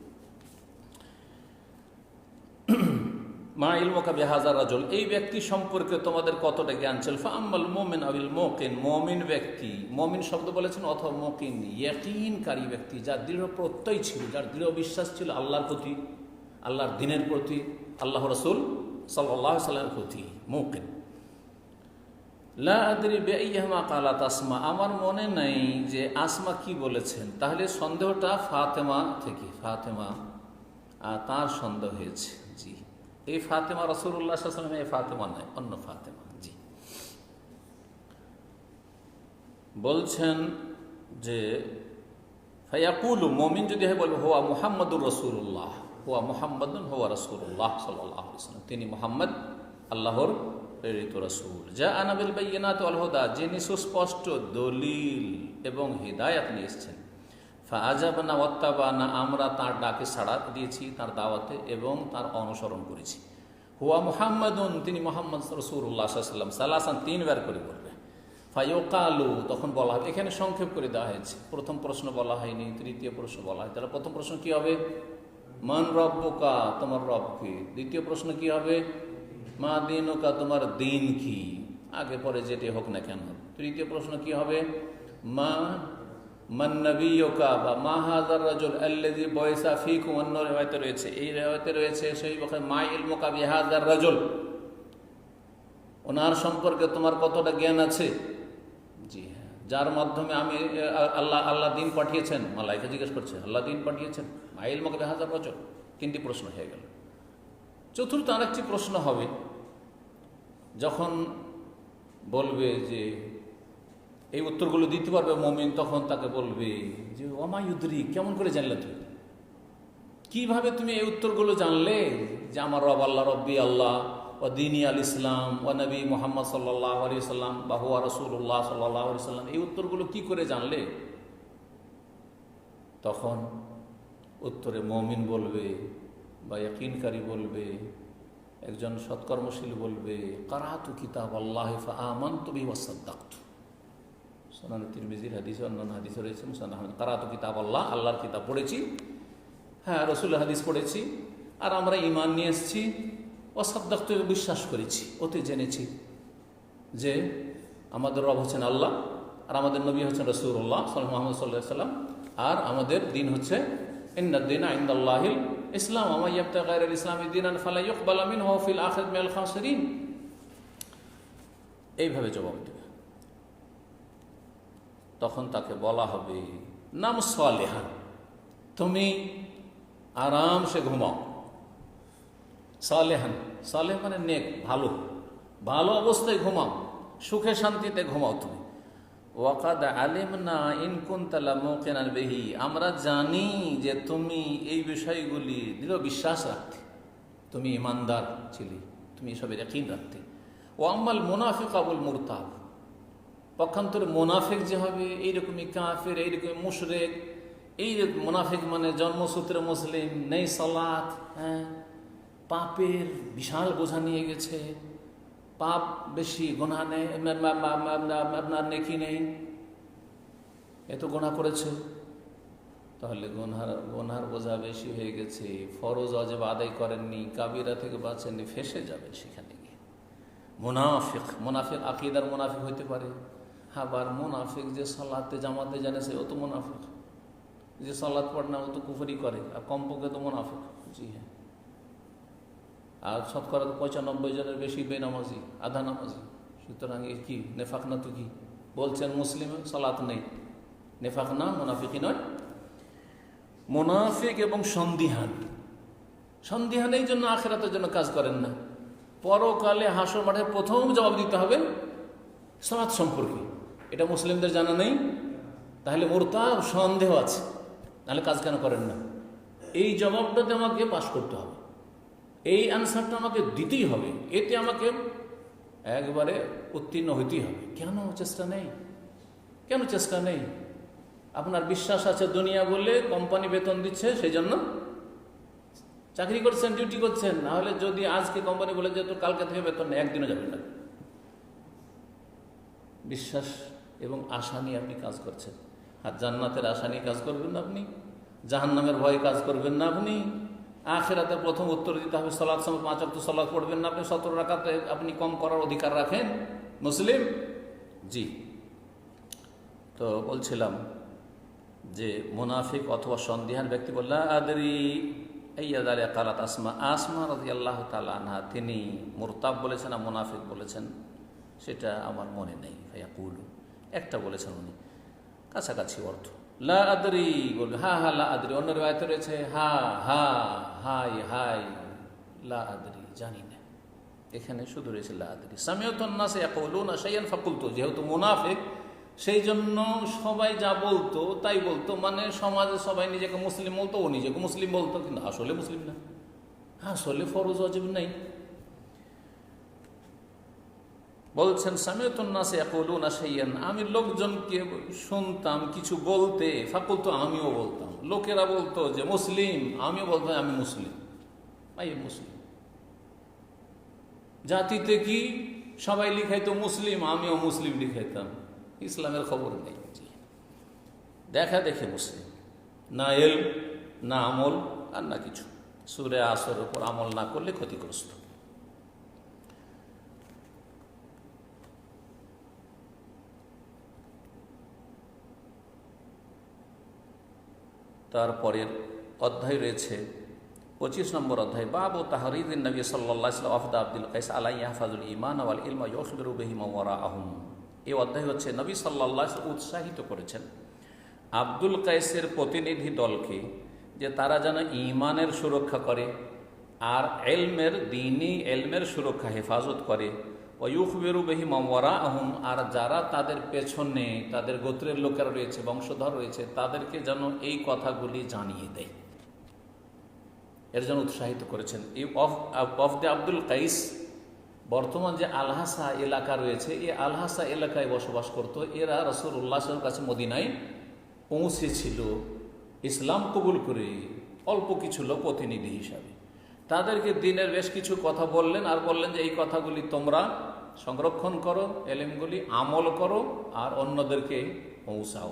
মা ইলমুকা বিহাযার রাজুল, এই ব্যক্তি সম্পর্কে তোমাদের কতটা জ্ঞান ছিল? ফাআম্মাল মুমিন আবিল মুকিন, মুমিন ব্যক্তি, মুমিন শব্দ বলেছেন, অথবা মুকিন ইয়াকিনকারী ব্যক্তি, যার দৃঢ় প্রত্যয় ছিল, যার দৃঢ় বিশ্বাস ছিল আল্লাহর প্রতি, আল্লাহর দ্বীনের প্রতি, আল্লাহ রাসূল সাল্লাল্লাহু আলাইহি ওয়াসাল্লামের প্রতি। মুকিন। লা আদরি বিআইয়িহিমা কালাত আসমা, আমার মনে নাই যে আসমা কি বলেছেন। তাহলে সন্দেহটা ফাতেমা থেকে, ফাতেমা তার সন্দেহ হয়েছে। জি, এই ফাতেমা রাসূলুল্লাহ সাল্লাল্লাহু আলাইহি ওয়াসাল্লাম, এই ফাতেমা নয়, অন্য ফাতেমা। জি, বলছেন যে ফায়াকুলু, মুমিন যদি হয় বলবে হুয়া মুহাম্মাদুর রাসূলুল্লাহ, হুয়া মুহাম্মাদুন হুয়া রাসূলুল্লাহ সাল্লাল্লাহু আলাইহি ওয়াসাল্লাম, তিনি মুহাম্মদ আল্লাহর প্রেরিত রাসূল। জাআনা বিল বায়িনাতি ওয়াল হুদা, যিনি সুস্পষ্ট দলিল এবং হিদায়াত নিয়ে এসেছেন। ফাআজাবনা ওয়াত্তাবানা, আমরা তার ডাকে সাড়া দিয়েছি, তার দাওয়াতে, এবং তার অনুসরণ করেছি। হুয়া মুহাম্মাদুন, তিনি মুহাম্মদ রাসূলুল্লাহ সাল্লাল্লাহু আলাইহি ওয়াসাল্লাম, সালাসান, তিনবার করে বলবে। ফায়ুকালু, তখন বলা হবে, এখানে সংক্ষেপ করে দেওয়া হয়েছে, প্রথম প্রশ্ন বলা হয়নি, তৃতীয় প্রশ্ন বলা হয়। তাহলে প্রথম প্রশ্ন কি হবে? মান রব্বুকা, তোমার রব কি? দ্বিতীয় প্রশ্ন কি হবে? মা দীনুকা, তোমার দিন কি? আগে পরে যেটি হোক না কেন। তৃতীয় প্রশ্ন কি হবে? মা মান নবিয়্যুকা বা মা হাযার রাজুল আল্লাযী বুইসা ফীকুম, অন্য রিওয়ায়াতে রয়েছে, এই রিওয়ায়াতে রয়েছে সহিহ বুখারী মা ইলমুকা বিহাযার রাজুল, ওনার সম্পর্কে তোমার কতটা জ্ঞান আছে? জি হ্যাঁ, যার মাধ্যমে আমি আল্লাহ দিন পাঠিয়েছেন। মালাইকা জিজ্ঞেস করছে আল্লাহ দিন পাঠিয়েছেন, মা ইলমুকা বিহাযার রাজুল। 3টি প্রশ্ন হয়ে গেল। চতুর্থ আরেকটি প্রশ্ন হবে, যখন বলবে যে এই উত্তরগুলো দিতে পারবে মুমিন, তখন তাকে বলবে যে ওমা ইউদরি, কেমন করে জানলে তুমি, কিভাবে তুমি এই উত্তরগুলো জানলে যে আমার রব আল্লাহ, রব্বি আল্লাহ, ও দিনী আল ইসলাম, ও নবী মোহাম্মদ সাল্লাল্লাহু আলাইহি সাল্লাম বা হুয়া রাসূলুল্লাহ সাল্লাল্লাহু আলাইহি সাল্লাম, এই উত্তরগুলো কি করে জানলে? তখন উত্তরে মুমিন বলবে বা ইয়াকিনকারী বলবে, একজন সৎকর্মশীল বলবে কারাতু কিতাব আল্লাহ ফাআমানতু বিহি ওয়া সাদ্দাকতু। সুনান তিরমিজির হাদিসে, অন্যান্য হাদিসে রয়েছে মুসনাদ আহমদ, কারাতু কিতাব আল্লাহ, আল্লাহর কিতাব পড়েছি, হ্যাঁ রাসূলের হাদিস পড়েছি, আর আমরা ঈমান নিয়ে এসেছি, ওয়া সাদ্দাকতু, বিশ্বাস করেছি, ওতে জেনেছি যে আমাদের রব হচ্ছেন আল্লাহ, আর আমাদের নবী হচ্ছেন রাসূলুল্লাহ মুহাম্মদ সাল্লাল্লাহু আলাইহি ওয়াসাল্লাম, আর আমাদের দিন হচ্ছে ইন্নাদ-দীনা ইনদাল্লাহিল ইসলাম, ওয়া মান ইয়াবতাগি গায়রাল ইসলামি দীনান ফালা ইউকবালু মিনহু ওয়া ফিল আখিরাতি মিনাল খাসিরিন। এইভাবে জবাব দেবে। তখন তাকে বলা হবে নাম সালেহা, তুমি আরামসে ঘুমাও। সালেহান, সালেহ মানে নেক, ভালো, ভালো অবস্থায় ঘুমাও, সুখে শান্তিতে ঘুমাও তুমি। ওয়াকাদ আলিমনা ইন কুনতা লামুকিনান বিহি, আমরা জানি যে তুমি এই বিষয়গুলি দৃঢ় বিশ্বাস রাখতে, তুমি ইমানদার ছিলে, তুমি এসবের ইয়াকিন রাখতে। ও আম্মাল মুনাফিক আবুল মুরতাব, পক্ষান্তরে মুনাফিক যে হবে এইরকমই কাফের, এইরকমই মুশরিক, এই মুনাফিক মানে জন্মসূত্রে মুসলিম, নেই সালাত, হ্যাঁ, পাপের বিশাল বোঝা নিয়ে গেছে, পাপ বেশি, গোনা নেই, আপনার নেকি নেই, এত গোনা করেছে, তাহলে গোনার বোঝা বেশি হয়ে গেছে, ফরজ ওয়াজিব আদায় করেননি, কাবিরা থেকে বাঁচেননি, ফেসে যাবে সেখানে গিয়ে। মুনাফিক আকীদার মুনাফিক হইতে পারে, আবার মুনাফিক যে সালাতে জামাতে জানে সে ও তো মুনাফিক, যে সালাত পড়ে না ও তো কুফরি করে, আর কমপক্ষে তো মুনাফিক। জি হ্যাঁ, আর শতকরা 95 জনের বেশি বেনামাজি, আধা নামাজি, সুতরাং এ কি নেফাক না? তো কি বলছেন মুসলিম সালাত নেই, নেফাক না, মুনাফিকই নয়। মুনাফিক এবং সন্দিহান, সন্দিহান এই জন্য আখিরাতের জন্য কাজ করেন না। পরকালে হাসর মাঠে প্রথম জবাব দিতে হবে সালাত সম্পর্কে, এটা মুসলিমদের জানা নেই, তাহলে মুরতাব, সন্দেহ আছে, তাহলে কাজ কেন করেন না? এই জবাবটাতে আমাকে পাশ করতে হবে, এই অ্যান্সারটা আমাকে দিতেই হবে, এতে আমাকে একবারে উত্তীর্ণ হইতেই হবে। কেন চেষ্টা নেই? কেন চেষ্টা নেই? আপনার বিশ্বাস আছে দুনিয়া বলে কোম্পানি বেতন দিচ্ছে, সেই জন্য চাকরি করছেন, ডিউটি করছেন, না হলে যদি আজকে কোম্পানি বলে যে তোর কালকে থেকে বেতন নেই, একদিনও যাবেন না। বিশ্বাস এবং আশা নিয়ে আপনি কাজ করছেন, আর জান্নাতের আশা নিয়ে কাজ করবেন না আপনি, জাহান্নামের ভয়ে কাজ করবেন না আপনি, আখিরাতে প্রথম উত্তর দিতে হবে, সালাত সময় 5 ওয়াক্ত সালাত পড়বেন না আপনি, 17 রাকাতে আপনি কম করার অধিকার রাখেন মুসলিম। জি, তো বলছিলাম যে মুনাফিক অথবা সন্দিহান ব্যক্তি বললা আদরি আইয়াদারে কালাত আসমা, আসমা রাদিয়াল্লাহু তাআলা আনহা তিনি মুরতাব বলেছেন না মুনাফিক বলেছেন সেটা আমার মনে নেই। ফায়াকুলু, একটা বলেছেন উনি, কাছাকাছি অর্থ। লা আদরি বলবে, হা হা লা আদরি, অন্য রিওয়ায়াতে রয়েছে হা হা হাই হাই, লা আদরি জানি না, এখানে শুধু রয়েছে লা আদরি। সামিউতুন নাস ইয়াকুলুনা শাইআন ফাকুলতু, যেহেতু মুনাফিক সেই জন্য সবাই যা বলতো তাই বলতো, মানে সমাজে সবাই নিজেকে মুসলিম বলতো, ও নিজেকে মুসলিম বলতো, কিন্তু আসলে মুসলিম না, আসলে ফরজ ওয়াজিব নাই। বলছেন সামিউতুন নাস ইয়াকুলুনা শাইআন, আমি লোকজনকে শুনতাম কিছু বলতে, ফাকুলতু আমিও বলতাম, লোকেরা বলতো যে মুসলিম, আমিও বলতাম আমি মুসলিম, ভাই মুসলিম। জাতিতে কি সবাই লিখাইতো মুসলিম, আমিও মুসলিম লিখাইতাম, ইসলামের খবর নেই। দেখা দেখে মুসলিম, না এল না আমল আর না কিছু, সূরা আসরের উপর আমল না করলে ক্ষতিগ্রস্ত। তারপরের অধ্যায় রয়েছে 25 নম্বর অধ্যায়, বাবু তাহরিদিন নবী সাল্লাল্লাহু আলাইহি ওয়াসাল্লাম আফদা আব্দুল কাইস আলাই ইয়াহফাজুল ঈমান ওয়াল ইলমা ইউখবিরু বিহি মা ওয়ারাআহুম। এই অধ্যায় হচ্ছে নবী সাল্লাল্লাহু আলাইহি ওয়াসাল্লাম উৎসাহিত করেছেন আব্দুল কাইসের প্রতিনিধি দলকে যে তারা যেন ঈমানের সুরক্ষা করে আর এলমের দ্বীনি এলমের সুরক্ষা হেফাজত করে। ওয়ুখবিরু বিহি মা ওয়ারাআহুম, আর যারা তাদের পেছনে তাদের গোত্রের লোকেরা রয়েছে, বংশধর রয়েছে, তাদেরকে যেন এই কথাগুলি জানিয়ে দেয়, এর জন্য উৎসাহিত করেছেন। এই ওয়াফদে আব্দুল কাইস বর্তমান যে আলহাসা এলাকা রয়েছে, এই আলহাসা এলাকায় বসবাস করত। এরা রাসূলুল্লাহ সাল্লাল্লাহু আলাইহি ওয়াসাল্লামের কাছে মদিনায় পৌঁছেছিল ইসলাম কবুল করে, অল্প কিছু লোক প্রতিনিধি হিসাবে। তাদেরকে দিনের বেশ কিছু কথা বললেন আর বললেন যে এই কথাগুলি তোমরা সংরক্ষণ করো, এলেমগুলি আমল করো আর অন্যদেরকে পৌঁছাও,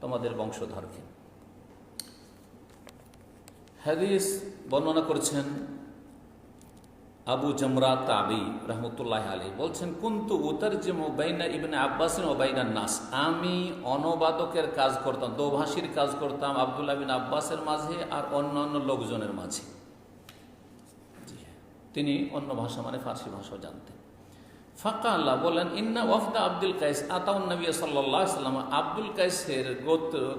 তোমাদের বংশধরকে। হাদিস বর্ণনা করেছেন আবু জামরা তাবি রহমতুল্লাহ আলাইহি, বলছেন কুনতু উতারজিমু বাইনা ইবনে আব্বাস ও বাইনান নাস, আমি অনুবাদকের কাজ করতাম, দোভাষীর কাজ করতাম আব্দুল্লাহ বিন আব্বাসের মাঝে আর অন্যান্য লোকজনের মাঝে। তিনি অন্য ভাষা মানে ফার্সি ভাষাও জানতেন। ফাঁকা আল্লাহ বলেন ইন্না ওয়াফদা আব্দুল কাইস আতাউন নবী সাল্লাল্লাহু আলাইহি ওয়াসাল্লাম, আব্দুল কাইসের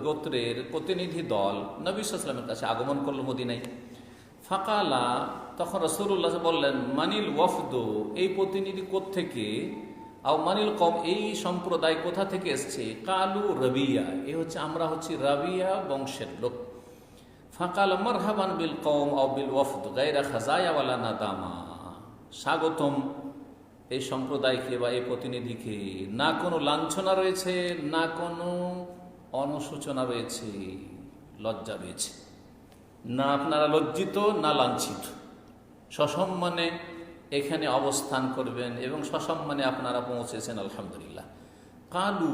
গোত্রের প্রতিনিধি দল নবী সাল্লাল্লাহু আলাইহি ওয়াসাল্লামের কাছে আগমন করল মদিনায়। ফাঁকা আল্লাহ, তখন রাসূলুল্লাহ বললেন মানিল ওয়াফদ, এই প্রতিনিধি কোত্থেকে, আও মানিল কওম, এই সম্প্রদায় কোথা থেকে এসছে। কালু রাবিয়া, এই হচ্ছে আমরা হচ্ছি রাবিয়া বংশের লোক। ফাকাল মারহাবান বিল কওম আও বিল ওয়াফদ গায়রা খাজায়া ওয়ালা নাদামা, স্বাগতম এই সম্প্রদায়কে বা এই প্রতিনিধিকে, না কোনো লাঞ্ছনা রয়েছে না কোনো অনুশোচনা রয়েছে, লজ্জা রয়েছে না, আপনারা লজ্জিত না লাঞ্ছিত, সসম্মানে এখানে অবস্থান করবেন এবং সসম্মানে আপনারা পৌঁছেছেন, আলহামদুলিল্লাহ। কালু,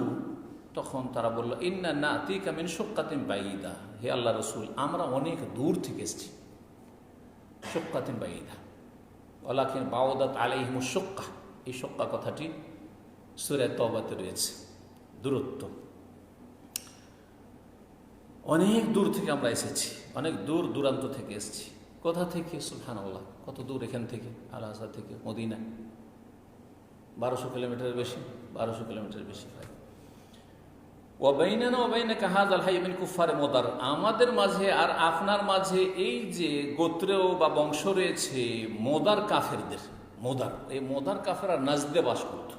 তখন তারা বলল ইন্না নাতিকা মিন শুক্কাতিন বাইদা, হে আল্লাহ রসুল আমরা অনেক দূর থেকে এসেছি। শুক্কাতিন বাইদা ওয়ালাকিন বাওদাত আলাইহিমুশ শুক্কা, এই শুক্কা কথাটি সূরা তওবাতে রয়েছে, দূরত্ব। অনেক দূর থেকে আমরা এসেছি, অনেক দূর দূরান্ত থেকে এসেছি। কোথা থেকে? সুবহানাল্লাহ, কত দূর এখান থেকে, আল-আজহার থেকে মদিনা 1200 কিলোমিটারের বেশি, 1200 কিলোমিটারের বেশি হয়। ওয়াবাইনানা ওয়াবাইনাকা হাযাল হাই মিন কুফার মুদার, আমাদের মাঝে আর আপনার মাঝে এই যে গোত্রেও বা বংশ রয়েছে মোদার কাফেরদের। মোদার, এই মোদার কাফেররা নাজদে বাস করত।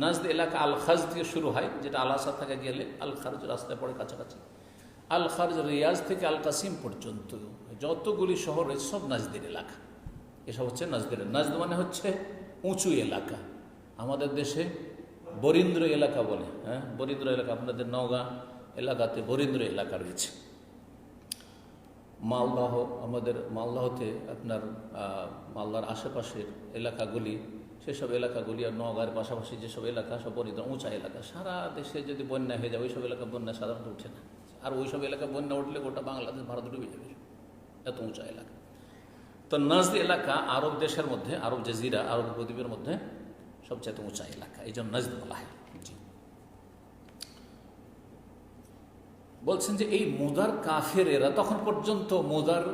নাজদ এলাকা আল খাজ থেকে শুরু হয়, যেটা আল-আজহা থেকে গেলে আল খারজ রাস্তায় পড়ে কাছাকাছি। আল খারজ রিয়াজ থেকে আল কাসিম পর্যন্ত যতগুলি শহর রয়েছে সব নাজদের এলাকা। এসব হচ্ছে নাজদের। নাজদ মানে হচ্ছে উঁচু এলাকা, আমাদের দেশে বরিন্দ্র এলাকা বলে। হ্যাঁ, বরিন্দ্র এলাকা, আপনাদের নওগাঁ এলাকাতে বরিন্দ্র এলাকা রয়েছে। মালদাহ, আমাদের মালদাহতে আপনার মালদার আশেপাশের এলাকাগুলি, সেসব এলাকাগুলি আর নওগাঁর পাশাপাশি যেসব এলাকা সব বরিন্দ্র উঁচা এলাকা। সারা দেশে যদি বন্যা হয়ে যায় ওইসব এলাকা বন্যা সাধারণত উঠে না, আর ওইসব এলাকা বন্যা উঠলে গোটা বাংলাদেশ ভারত ডুবে যাবে, এত উঁচা এলাকা। তো নাজদ এলাকা আরব দেশের মধ্যে, আরব জাজিরা, আরব উপদ্বীপের মধ্যে সবচেয়ে উঁচা এলাকা, এই জন্য নাজদ বলা হয়। জি, বলছেন যে এই মুদার কাফেরেরা, তখন পর্যন্ত মুদার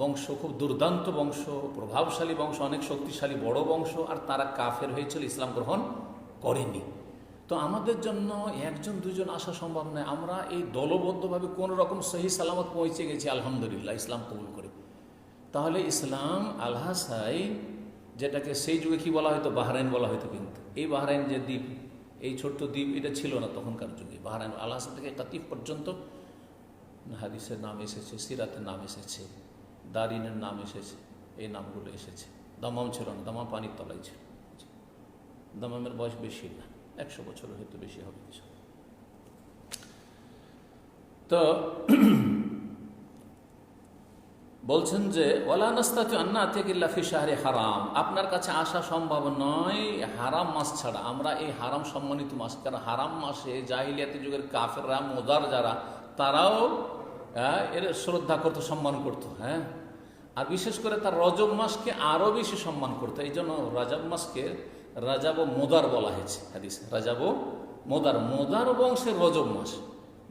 বংশ খুব দুর্দান্ত বংশ, প্রভাবশালী বংশ, অনেক শক্তিশালী বড় বংশ, আর তারা কাফের হয়েছিল, ইসলাম গ্রহণ করেনি। তো আমাদের জন্য একজন দুজন আসা সম্ভব নয়, আমরা এই দলবদ্ধভাবে কোন রকম সহি সালামত পৌঁছে গেছি আলহামদুলিল্লাহ ইসলাম কবুল করে। তাহলে ইসলাম আল-হাসাই, যেটাকে সেই যুগে কি বলা হয়তো, বাহরাইন বলা হয়তো, কিন্তু এই বাহরাইন যে দ্বীপ, এই ছোট্ট দ্বীপ, এটা ছিল না তখনকার যুগে। বাহরাইন আল-হাসা থেকে কাতিফ পর্যন্ত হাদিসের নাম এসেছে, সিরাতের নাম এসেছে, দারিনের নাম এসেছে, এই নামগুলো এসেছে। দামাম ছিল না, দামাম পানির তলায় ছিল। দামামের বয়স বেশি না, 100 বছর হয়তো বেশি হবে কিছু। তো বলছেন যে ওয়ালা নাস্তাতি আন নাতিকা ইল্লা ফি শাহরি হারাম, আপনার কাছে আসা সম্ভব নয় হারাম মাস ছাড়া। আমরা এই হারাম সম্মানিত মাস, কারণ হারাম মাসে জাহিলিয়াতের যুগের কাফেররা, মুদার যারা, তারাও এর শ্রদ্ধা করতো, সম্মান করতো। হ্যাঁ, আর বিশেষ করে তার রজব মাসকে আরও বেশি সম্মান করতো। এই জন্য রজব মাসকে রাজাব ও মোদার বলা হয়েছে হাদিসে, রাজাব ও মোদার, মোদার বংশের রজব মাস।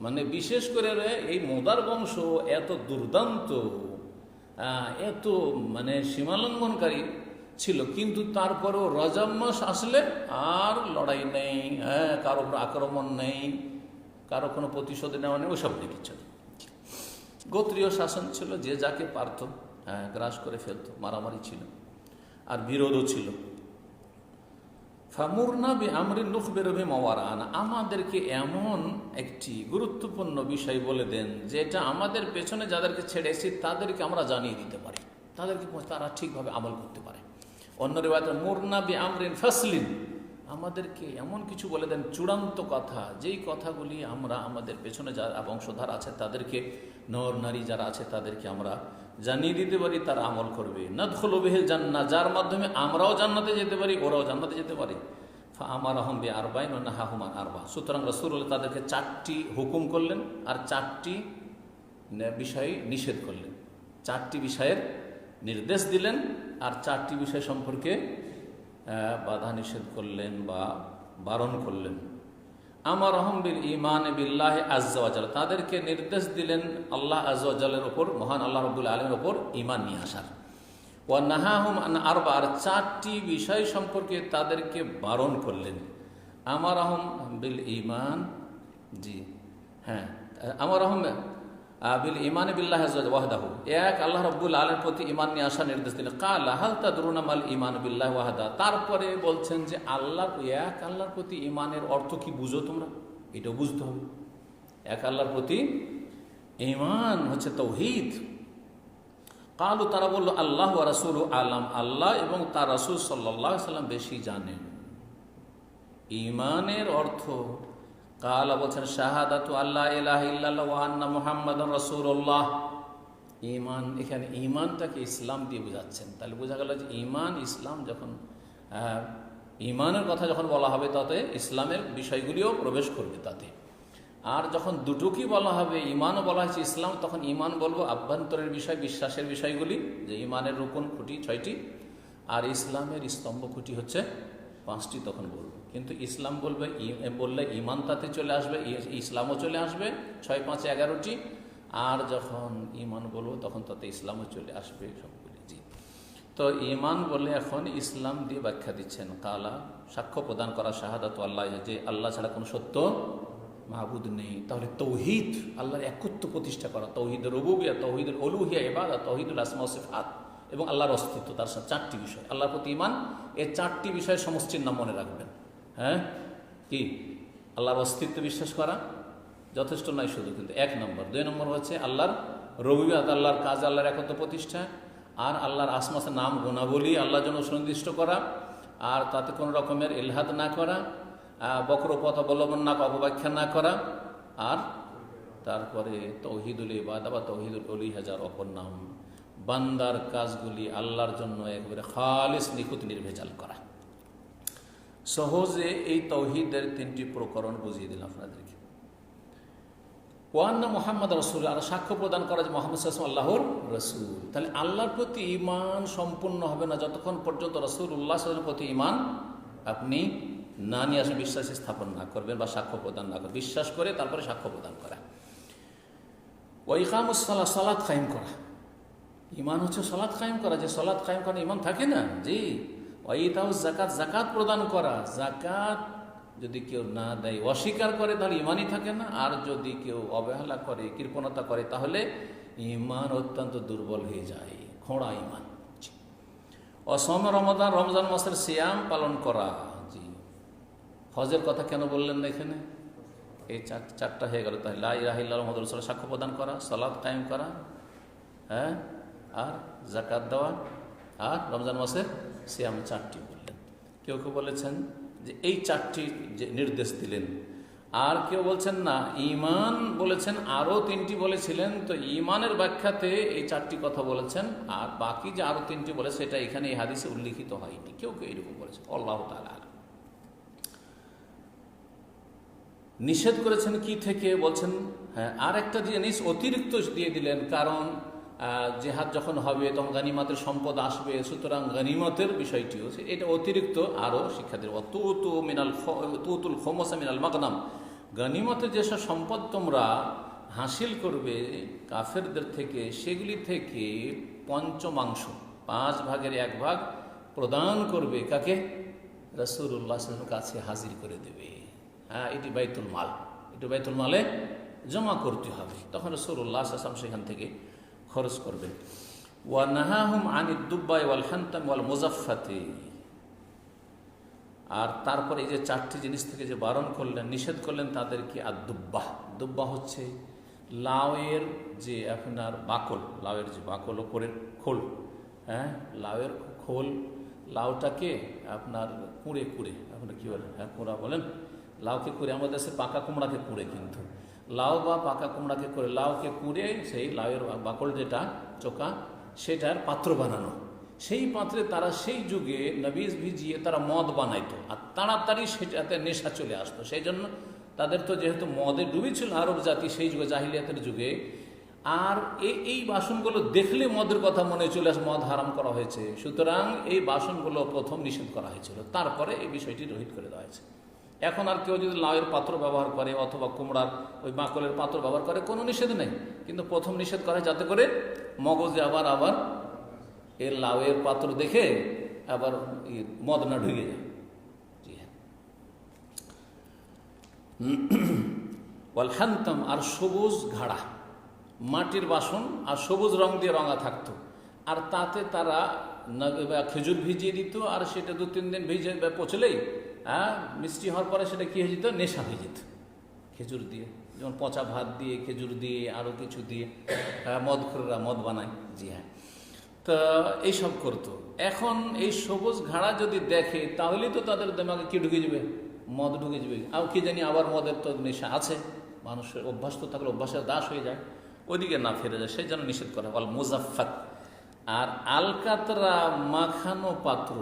মানে বিশেষ করে এই মোদার বংশ এত দুর্দান্ত, এত মানে সীমালঙ্ঘনকারী ছিল, কিন্তু তারপরেও রজব মাস আসলে আর লড়াই নেই, কারো উপর আক্রমণ নেই, কারো কোনো প্রতিশোধ নেওয়া নেই, ওসব নেই কিছু নেই। গোত্রীয় শাসন ছিল, যে যাকে পারত গ্রাস করে ফেলত, মারামারি ছিল আর বিরোধও ছিল। ফামুরনা বি আমরিন নুখবিরু বিমা ওয়ারানা, আমাদেরকে এমন একটি গুরুত্বপূর্ণ বিষয় বলে দেন যেটা আমাদের পেছনে যাদেরকে ছেড়ে এসেছি তাদেরকে আমরা জানিয়ে দিতে পারি, তাদেরকে তারা ঠিকভাবে আমল করতে পারে। অন্য রিওয়ায়াতে মুরনা বি আমরিন ফাসলিন, আমাদেরকে এমন কিছু বলে দেন চূড়ান্ত কথা, যেই কথাগুলি আমরা আমাদের পেছনে যারা বংশধার আছে তাদেরকে, নর নারী যারা আছে তাদেরকে আমরা জানিয়ে দিতে পারি, তারা আমল করবে। নাদখুলু বিহিল জান্নাহ, যার মাধ্যমে আমরাও জান্নাতে যেতে পারি, ওরাও জান্নাতে যেতে পারে। ফাআমারাহুম বিআরবাইন ওয়া নাহাহুম আন আরবা, সুতরাং রাসূলুল্লাহ তাদেরকে 4টি হুকুম করলেন আর 4টি বিষয় নিষেধ করলেন, 4টি বিষয়ের নির্দেশ দিলেন আর 4টি বিষয় সম্পর্কে বাধা নিষেধ করলেন বা বারণ করলেন। আমারহুম বিল ঈমান বিল্লাহি আযজা ওয়া জাল্লা, তাদেরকে নির্দেশ দিলেন আল্লাহ আযজা ওয়া জাল্লার উপর, মহান আল্লাহ রাব্বুল আলামিনের উপর ঈমান নিয়ে আসার। ওয়া নাহাহুম আন আরবা, আর 4টি বিষয় সম্পর্কে তাদেরকে বারণ করলেন। আমারহুম বিল ঈমান, জি হ্যাঁ, আমারহুম বিল ঈমান বিল্লাহি ওয়াহদাহু, এক আল্লাহ রাব্বুল আলামিনের প্রতি ঈমান নিয়ে আসার নির্দেশ দিলেন। ক্বালা হাল তাদরুনা মাল ঈমান বিল্লাহি ওয়াহদা, তারপরে বলছেন যে এক আল্লাহর প্রতি ঈমানের অর্থ কি বুঝো তোমরা, এটাও বুঝতে হবে। এক আল্লাহর প্রতি ঈমান হচ্ছে তাওহীদ। ক্বালু, তারা বলল আল্লাহ ওয়া রাসূলু আলাম, আল্লাহ এবং তার রাসূল সাল্লাল্লাহু আলাইহি ওয়াসাল্লাম বেশি জানেন। ঈমানের অর্থ কালা বলছেন শাহাদাতু আল্লা ইলাহা ইল্লাল্লাহ ওয়া আন্না মুহাম্মাদান রাসূলুল্লাহ। ঈমান, এখানে ঈমানটাকে ইসলাম দিয়ে বোঝাচ্ছেন। তাহলে বোঝা গেল যে ঈমান, ইসলাম যখন ঈমানের কথা যখন বলা হবে তাতে ইসলামের বিষয়গুলিও প্রবেশ করবে তাতে। আর যখন দুটোকেই বলা হবে, ঈমানও বলা হয়েছে ইসলাম, তখন ঈমান বলবো আভ্যন্তরের বিষয়, বিশ্বাসের বিষয়গুলি, যে ঈমানের রুকন খুঁটি 6টি আর ইসলামের স্তম্ভ খুঁটি হচ্ছে 5টি, তখন বলবো। কিন্তু ইসলাম বললে ঈমান তাতে চলে আসবে, ইসলামও চলে আসবে, 6 5 11টি। আর যখন ঈমান বলবো তখন তাতে ইসলামও চলে আসবে সবগুলি। জি, তো ঈমান বলে এখন ইসলাম দিয়ে ব্যাখ্যা দিচ্ছেন। কালা, সাক্ষ্য প্রদান করা, শাহাদাতু আল্লাহ, যে আল্লাহ ছাড়া কোনো সত্য মাহবুদ নেই। তাহলে তৌহিদ, আল্লাহর একত্ব প্রতিষ্ঠা করা, তৌহিদুর রুবুবিয়্যাহ, তৌহিদুল উলুহিয়্যাহ, ইবাদত, তৌহিদুল আসমা ওয়া সিফাত এবং আল্লাহর অস্তিত্ব, তার সাথে 4টি বিষয়, আল্লাহর প্রতি ঈমান। এই 4টি বিষয়ের সমষ্টির নাম মনে রাখবেন। হ্যাঁ, কি আল্লাহর অস্তিত্ব বিশ্বাস করা যথেষ্ট নয় শুধু, কিন্তু 1 নম্বর। 2 নম্বর হচ্ছে আল্লাহর রুবুবিয়্যাহ, আল্লাহর কাজ, আল্লাহর একত্ব প্রতিষ্ঠা, আর আল্লাহর আসমাস নাম গুণাবলী আল্লাহর জন্য সুনির্দিষ্ট করা, আর তাতে কোনো রকমের ইলহাদ না করা, বক্রপথ অবলম্বন না, অপব্যাখ্যা না করা। আর তারপরে তৌহিদুল ইবাদা বা তৌহিদুল উলুহিয়্যাহ, যার অপর নাম, বান্দার কাজগুলি আল্লাহর জন্য একবারে খালিস, নিখুঁত, নির্ভেজাল করা। সহজে এই তৌহিদের 3টি প্রকরণ বুঝিয়ে দিলাম আপনাদেরকে। ওয়ান্না মুহাম্মদ রাসূল, আর সাক্ষ্য প্রদান করা যে মুহাম্মদ সাল্লাল্লাহু আলাইহি ওয়াসাল্লাম আল্লাহর রাসূল। তাহলে আল্লাহর প্রতি ঈমান সম্পূর্ণ হবে না যতক্ষণ পর্যন্ত রাসূলুল্লাহ সাল্লাল্লাহু আলাইহি ওয়াসাল্লামের প্রতি ঈমান আপনি না নিয়ে আসেন, বিশ্বাস স্থাপন না করবেন বা সাক্ষ্য প্রদান না করবেন। বিশ্বাস করে তারপরে সাক্ষ্য প্রদান করা। ওয়া ইকামুস সালাত, সালাত কায়েম করা। ঈমান হচ্ছে সালাত কায়েম করা, যে সালাত কায়েম করা ঈমান থাকে না। জি, ওয়া ইতাউজ যাকাত, যাকাত প্রদান করা। যাকাত যদি কেউ না দেয়, অস্বীকার করে, তাহলে ঈমানই থাকে না। আর যদি কেউ অবহেলা করে, কৃপণতা করে, তাহলে ঈমান অত্যন্ত দুর্বল হয়ে যায়, খোঁড়া ঈমান। অসম রমাদান, রমজান মাসের সিয়াম পালন করা। জি, হজের কথা কেন বললেন না এখানে? এই 4টা হয়ে গেল। তাহলে লা ইলাহা ইল্লাল্লাহ মুহাম্মাদুর রাসূলুল্লাহ, সাক্ষ্য প্রদান করা, সালাত কায়েম করা, হ্যাঁ, আর যাকাত দেওয়া, আর রমজান মাসের সিয়াম, 4টি বললেন। কেউ কেউ বলেছেন যে এই 4টি যে নির্দেশ দিলেন, আর কেউ বলছেন না, ঈমান বলেছেন, আরও 3টি বলেছিলেন। তো ঈমানের ব্যাখ্যাতে এই 4টি কথা বলেছেন, আর বাকি যে আরও 3টি বলে সেটা এখানে এই হাদিসে উল্লিখিত হয়নি। কেউ কেউ এরকম বলেছেন, আল্লাহু তাআলা আলাম। নিষেধ করেছেন কি থেকে বলছেন? হ্যাঁ, আর একটা জিনিস অতিরিক্ত দিয়ে দিলেন, কারণ জেহাদ যখন হবে তখন গনিমতের সম্পদ আসবে, সুতরাং গনিমতের বিষয়টিও এটা অতিরিক্ত আরও শিক্ষা দিল। তুতুল খোমসা মিনাল মাগনাম, গনিমতে যেসব সম্পদ তোমরা হাসিল করবে কাফেরদের থেকে, সেগুলি থেকে পঞ্চমাংশ 5 ভাগের 1 ভাগ প্রদান করবে কাকে? রাসূলুল্লাহ সাল্লাল্লাহু আলাইহি ওয়াসাল্লামের কাছে হাজির করে দেবে। হ্যাঁ, এটি বাইতুল মাল, এটি বাইতুল মালে জমা করতে হবে। তখন রাসূলুল্লাহ সাল্লাল্লাহু আলাইহি ওয়াসাল্লাম সেখান থেকে খরচ করবেন। ওয়া নাহাহুম আনিদ দুব্বাই ওয়াল হানতাম ওয়াল মুজাফফাতি, আর তারপরে এই যে 4টি জিনিস থেকে যে বারণ করলেন, নিষেধ করলেন তাদেরকে। আর দুব্বাহ, দুব্বাহ হচ্ছে লাউয়ের যে আপনার বাকল, লাউয়ের যে বাকল ওপরের খোল, হ্যাঁ লাউয়ের খোল, লাউটাকে আপনার কুঁড়ে কুঁড়ে, আপনার কী বলেন? হ্যাঁ কুঁড়া বলেন, লাউকে কুঁড়ে, আমাদের দেশে পাকা কুমড়াকে কুঁড়ে, কিন্তু লাউ বা পাকা কুমড়াকে করে লাউকে কুঁড়ে সেই লাউয়ের বাকল যেটা চোকা, সেটার পাত্র বানানো। সেই পাত্রে তারা সেই যুগে নবীজ ভিজিয়ে তারা মদ বানাইতো, আর তাড়াতাড়ি সেটাতে নেশা চলে আসতো। সেই জন্য তাদের তো যেহেতু মদে ডুবেছিল আরব জাতি সেই যুগে, জাহিলিয়াতের যুগে, আর এই বাসনগুলো দেখলে মদের কথা মনে চলে আসে, মদ হারাম করা হয়েছে, সুতরাং এই বাসনগুলো প্রথম নিষেধ করা হয়েছিল, তারপরে এই বিষয়টি রহিত করে দেওয়া হয়েছে। এখন আর কেউ যদি লাউয়ের পাত্র ব্যবহার করে অথবা কুমড়ার ওই বাকলের পাত্র ব্যবহার করে, কোনো নিষেধ নেই, কিন্তু প্রথম নিষেধ করা হয় যাতে করে মগজে আবার এর লাউয়ের পাত্র দেখে আবার মদ না ঢুকে যায়। জি হ্যাঁ। ওয়াল হানতাম, আর সবুজ ঘাড়া, মাটির বাসন আর সবুজ রং দিয়ে রঙা থাকতো, আর তাতে তারা খেজুর ভিজিয়ে দিত, আর সেটা 2-3 দিন ভিজে পচলেই মিষ্টি হওয়ার পরে সেটা কী হয়ে যেত? নেশা হয়ে যেত খেজুর দিয়ে, যেমন পচা ভাত দিয়ে, খেজুর দিয়ে, আরও কিছু দিয়ে মদখোররা মদ বানায়। জি হ্যাঁ, তো এইসব করতো। এখন এই সবুজ ঘাড়া যদি দেখে তাহলেই তো তাদের দিমাগে কি ঢুকে যাবে? মদ ঢুকে যাবে। আর কি জানি আবার মদের তো নেশা আছে, মানুষের অভ্যাস তো থাকলে অভ্যাসের দাস হয়ে যায়, ওইদিকে না ফিরে যায়, সেই জন্য নিষেধ করা। আল মুজাফফাত, আর আলকাতরা মাখানো পাত্র,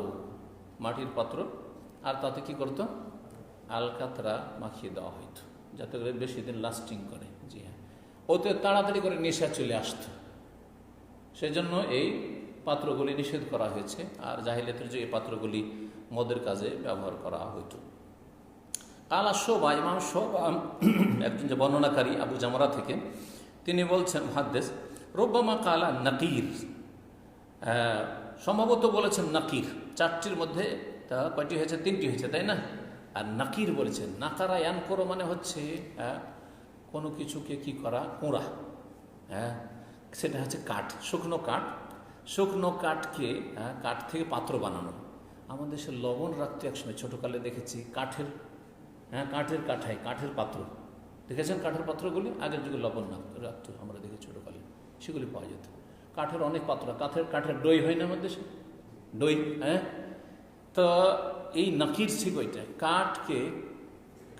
মাটির পাত্র, আর তাতে কি করতো? আলকাতরা মাখিয়ে দেওয়া হইতো যাতে করে বেশি দিন লাস্টিং করে। জি হ্যাঁ, ওতে তাড়াতাড়ি করে নেশা চলে আসতো, সেজন্য এই পাত্রগুলি নিষেধ করা হয়েছে। আর জাহিলিয়াতের যে এই পাত্রগুলি মদের কাজে ব্যবহার করা হইত। কালা শোভা, ইমাম শোভা একজন যে বর্ণনাকারী আবু জামরা থেকে, তিনি বলছেন মুহাদ্দিস, রব্বামা কালা নাকির, সম্ভবত বলেছেন নাকির। 4টির মধ্যে তা কয়টি হয়েছে? 3টি হয়েছে, তাই না? আর নাকির বলেছেন। নাকারা ইয়ান করো মানে হচ্ছে কোনো কিছুকে কি করা? কোঁড়া। হ্যাঁ, সেটা হচ্ছে কাঠ, শুকনো কাঠ। শুকনো কাঠকে কাঠ থেকে পাত্র বানানো। আমাদের দেশে লবণ রাখতে একসময় ছোটোকালে দেখেছি কাঠের, কাঠের কাঠায়, কাঠের পাত্র দেখেছেন? কাঠের পাত্রগুলি আগের যুগে লবণ রাখতো, আমরা দেখি ছোটোকালে, সেগুলি পাওয়া যেত। কাঠের অনেক পাত্র, কাঠের দই হয় না আমাদের দেশে, দই। হ্যাঁ, তো এই নাকির ছিল ওইটা,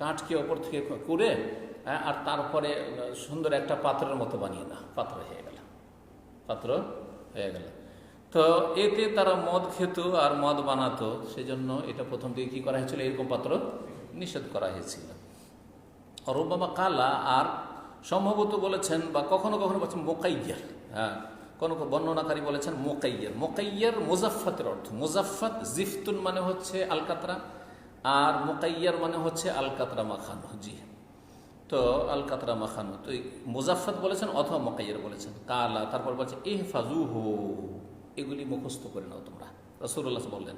কাঠকে ওপর থেকে করে আর তারপরে সুন্দর একটা পাত্রের মতো বানিয়ে না, পাত্র হয়ে গেল। তো এতে তারা মদ খেত আর মদ বানাতো, সেজন্য এটা প্রথম দিকে কী করা হয়েছিল? এরকম পাত্র নিষেধ করা হয়েছিল। রব্বামা কালা, আর সম্ভবত বলেছেন বা কখনো কখনো বলছেন মোকাইয়ার। হ্যাঁ, কোনো বর্ণনাকারী বলেছেন মোকাইয়ার। মোকাইয়ার মুজাফফাতের অর্থ, মুজাফফাত জিফতুন মানে হচ্ছে আলকাতরা, আর মোকাইয়ার মানে হচ্ছে আলকাতরা মাখানো। জি, তো আলকাতরা মাখানো, তো মুজাফফাত বলেছেন অথবা মোকাইয়ার বলেছেন। কালা, তারপর বলছে ইহফাজুহু, এগুলি মুখস্থ করে নাও তোমরা। রাসূলুল্লাহ বললেন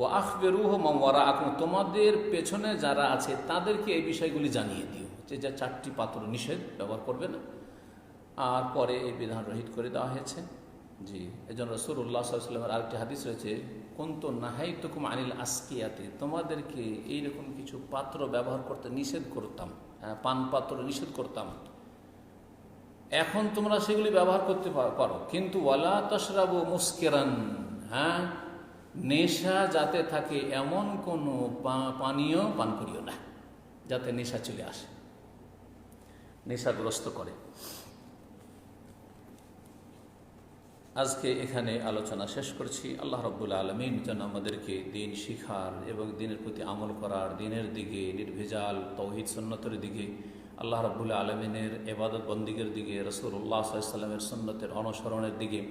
ও আখবিরুহু মান ওয়ারাআকুম, তোমাদের পেছনে যারা আছে তাদেরকে এই বিষয়গুলি জানিয়ে দিও, যে 4টি পাত্র নিষেধ, ব্যবহার করবে না। আর পরে এই বিধান রহিত করে দেওয়া হয়েছে। জি, এই জন্য রাসূলুল্লাহ সাল্লাল্লাহু আলাইহি ওয়াসাল্লামের আরেকটি হাদিস রয়েছে, কুনতু নাহাইতুকুম আনিল আসকিয়াতে, তোমাদেরকে এইরকম কিছু পাত্র ব্যবহার করতে নিষেধ করতাম, পান পাত্র নিষেধ করতাম। এখন তোমরা সেগুলি ব্যবহার করতে পারো, কিন্তু ওয়ালা তাশরাবু মুসকিরান, হ্যাঁ, নেশা যাতে থাকে এমন কোনো পানীয় পান করিও না যাতে নেশা চলে আসে, নেশাগ্রস্ত করে। আজকে এখানে আলোচনা শেষ করছি। আল্লাহ রাব্বুল আলামিন যেন আমাদেরকে দিন শিখার এবং দিনের প্রতি আমল করার, দিনের দিকে নির্ভেজাল তাওহীদ সুন্নতের দিকে, আল্লাহ রাব্বুল আলামিনের ইবাদত বন্দিগের দিকে, রাসূলুল্লাহ সাল্লাল্লাহু আলাইহি ওয়াসাল্লামের সুন্নতের অনুসরণের দিকে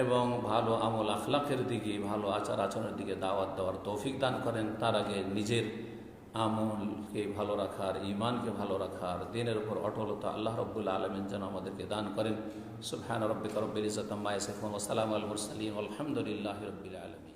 এবং ভালো আমল আখলাকের দিকে, ভালো আচার আচরণের দিকে দাওয়াত দেওয়ার তৌফিক দান করেন। তার আগে নিজের আমলকে ভালো রাখার, ঈমানকে ভালো রাখার, দ্বীনের উপর অটলতা আল্লাহ রাব্বুল আলামিন যেন আমাদেরকে দান করেন। সুবহান রাব্বিকা রাব্বিল ইজ্জাতি আম্মা ইয়াসিফুন ওয়া সালামুন আলাল মুরসালিন ওয়ালহামদুলিল্লাহি রাব্বিল আলামিন।